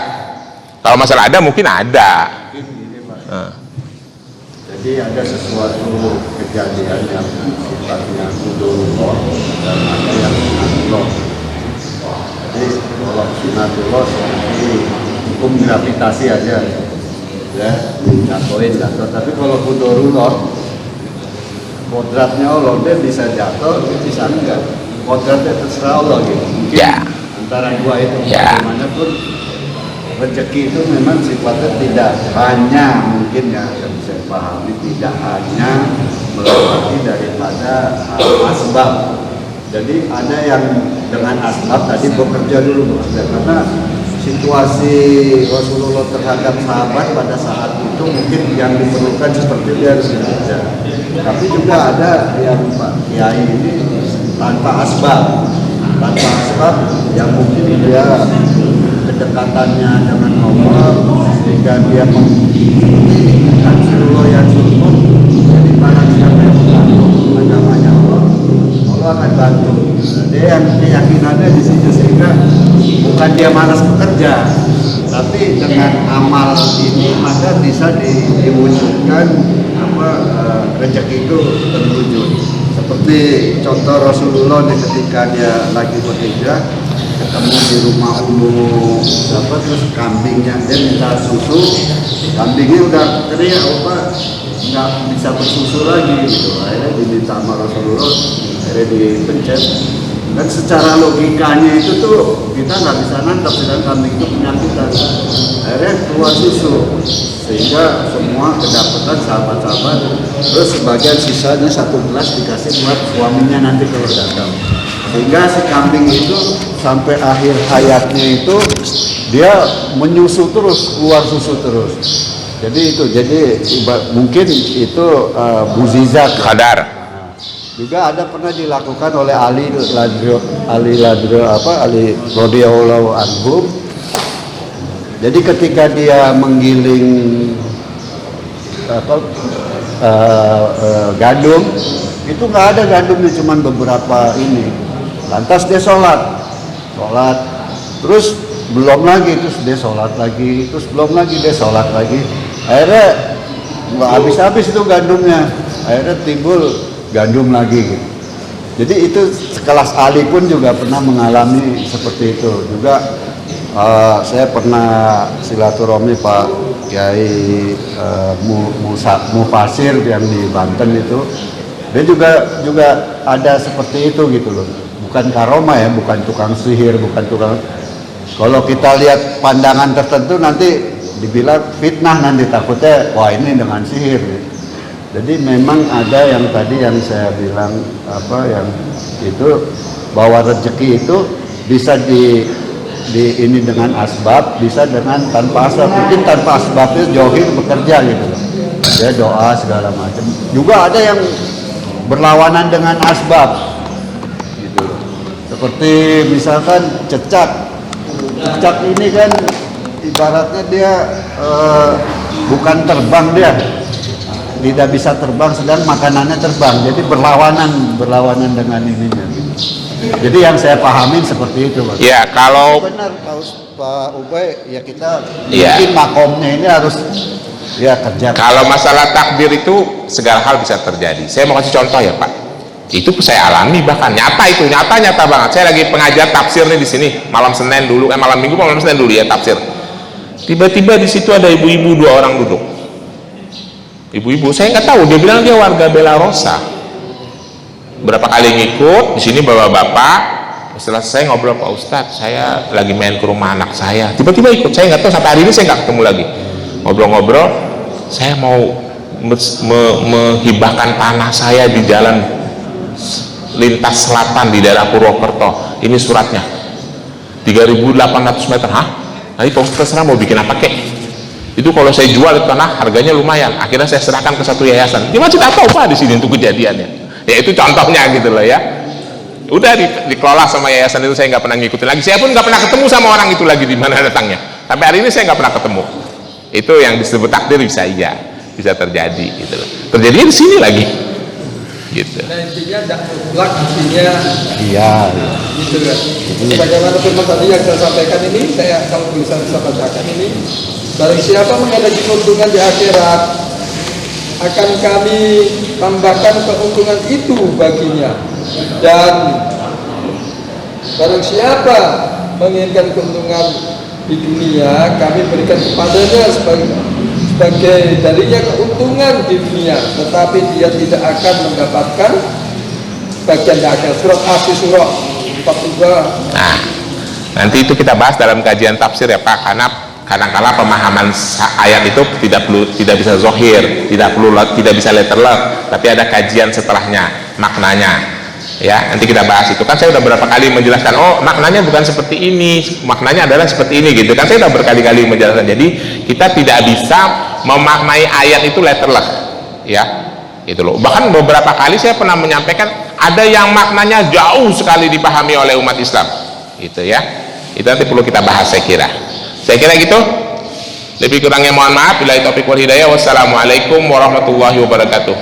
Kalau masalah ada mungkin ada. Jadi ada sesuatu kejadian yang sifatnya sunatullah dan ada yang sunatullah. Jadi kalau sunatullah seperti hukum gravitasi aja, ya jatuhin. Tapi kalau hudurullah, kodratnya Allah, dia bisa jatuh, bisa enggak. Kodratnya terserah Allah gitu. Mungkin antara dua itu bagaimanapun rezeki itu memang sifatnya tidak hanya, mungkin ya yang saya pahami, tidak hanya melewati daripada asbab. Jadi ada yang dengan asbab tadi bekerja dulu, karena situasi Rasulullah terhadap sahabat pada saat itu mungkin yang diperlukan seperti dia harus bekerja. Tapi juga ada yang Pak Kiai ini tanpa asbab yang mungkin dia kedekatannya dengan Allah sehingga dia menginginkan Rasulullah yang sungguh. Jadi barang siapa yang membantu agamanya Allah akan bantu. Dia yang keyakinannya di situ, sehingga bukan dia malas bekerja, tapi dengan amal ini maka bisa diwujudkan rezeki itu terwujud. Seperti contoh Rasulullah ketika dia lagi bekerja, ketemu di rumah terus kambingnya, dia minta susu, kambingnya udah kering, nggak bisa bersusu lagi gitu. Akhirnya diminta sama Rasulullah, akhirnya dipencet. Dan secara logikanya itu tuh kita nggak bisa nangkep, sedang kambing itu penyakitan. Akhirnya keluar susu, sehingga semua kedapatan sahabat-sahabat. Terus sebagian sisanya 1 gelas dikasih buat suaminya nanti kalau datang. Sehingga si kambing itu sampai akhir hayatnya itu dia menyusu terus, keluar susu terus. Jadi mungkin itu mukjizat Qadar. Juga ada pernah dilakukan oleh Ali radhiyallahu anhu. Jadi ketika dia menggiling gandum, itu nggak ada gandumnya, cuma beberapa ini. Lantas dia sholat, terus belum lagi, terus dia sholat lagi, terus belum lagi dia sholat lagi. Akhirnya nggak habis-habis itu gandumnya. Akhirnya timbul gandum lagi gitu. Jadi itu sekelas Ali pun juga pernah mengalami seperti itu. Juga saya pernah silaturahmi Pak Kiai Mufasir yang di Banten itu. Dia juga ada seperti itu gitu loh. Bukan karoma ya, bukan tukang sihir, bukan tukang. Kalau kita lihat pandangan tertentu nanti dibilang fitnah, nanti takutnya wah ini dengan sihir gitu. Jadi memang ada yang tadi yang saya bilang yang itu bahwa rezeki itu bisa di ini dengan asbab, bisa dengan tanpa asbab. Mungkin tanpa asbabnya Johir bekerja gitu, dia doa segala macam. Juga ada yang berlawanan dengan asbab gitu. Seperti misalkan cecak ini kan ibaratnya dia bukan terbang, dia tidak bisa terbang, sedang makanannya terbang, jadi berlawanan dengan ininya gitu. Jadi yang saya pahamin seperti itu Pak. Ya kalau benar Pak Ubay, ya kita mungkin makomnya ini harus kerja. Kalau masalah takdir itu segala hal bisa terjadi. Saya mau kasih contoh ya Pak. Itu saya alami, bahkan nyata banget. Saya lagi pengajar tafsir nih di sini malam Senin dulu, malam Minggu, malam Senin dulu ya tafsir. Tiba-tiba di situ ada ibu-ibu 2 orang duduk. Ibu-ibu, saya nggak tahu, dia bilang dia warga Bellarosa. Berapa kali ngikut di sini bapak-bapak. Setelah saya ngobrol, Pak Ustadz, saya lagi main ke rumah anak saya. Tiba-tiba ikut, saya nggak tahu sampai hari ini saya nggak ketemu lagi. Ngobrol-ngobrol, saya mau menghibahkan tanah saya di jalan lintas selatan di daerah Purwokerto. Ini suratnya 3.800 meter. Hah? Nanti Pak Ustadz terserah mau bikin apa kek. Itu kalau saya jual itu tanah harganya lumayan. Akhirnya saya serahkan ke satu yayasan. Dia masih tak tahu Pak di sini untuk kejadiannya. Ya itu contohnya gitu loh ya. Udah dikelola sama yayasan itu, saya nggak pernah ngikutin lagi. Saya pun nggak pernah ketemu sama orang itu lagi di mana datangnya. Sampai hari ini saya nggak pernah ketemu. Itu yang disebut takdir bisa terjadi gitu loh. Terjadinya di sini lagi. Gitu. Nah intinya tidak mutlak, artinya Iya. gitu kan. Bagaimana firman tadi yang saya sampaikan ini, saya kalau bisa bacakan ini, barang siapa menghadapi keuntungan di akhirat, akan kami tambahkan keuntungan itu baginya, dan barang siapa menginginkan keuntungan di dunia, kami berikan kepadanya sebagai darinya keuntungan di dunia, tetapi dia tidak akan mendapatkan bagian di akhirat. Surat Asy-Syura 42. Nah, nanti itu kita bahas dalam kajian tafsir ya Pak, karena kadang-kala pemahaman ayat itu tidak bisa zohir, tidak bisa letterless, tapi ada kajian setelahnya, maknanya. Ya, nanti kita bahas itu. Kan saya udah berapa kali menjelaskan, oh maknanya bukan seperti ini, maknanya adalah seperti ini gitu kan. Saya udah berkali-kali menjelaskan. Jadi kita tidak bisa memaknai ayat itu letterless, ya gitu loh. Bahkan beberapa kali saya pernah menyampaikan ada yang maknanya jauh sekali dipahami oleh umat Islam, gitu ya. Itu nanti perlu kita bahas saya kira gitu. Lebih kurangnya mohon maaf. Billahi taufiq wal hidayah. Wassalamualaikum warahmatullahi wabarakatuh.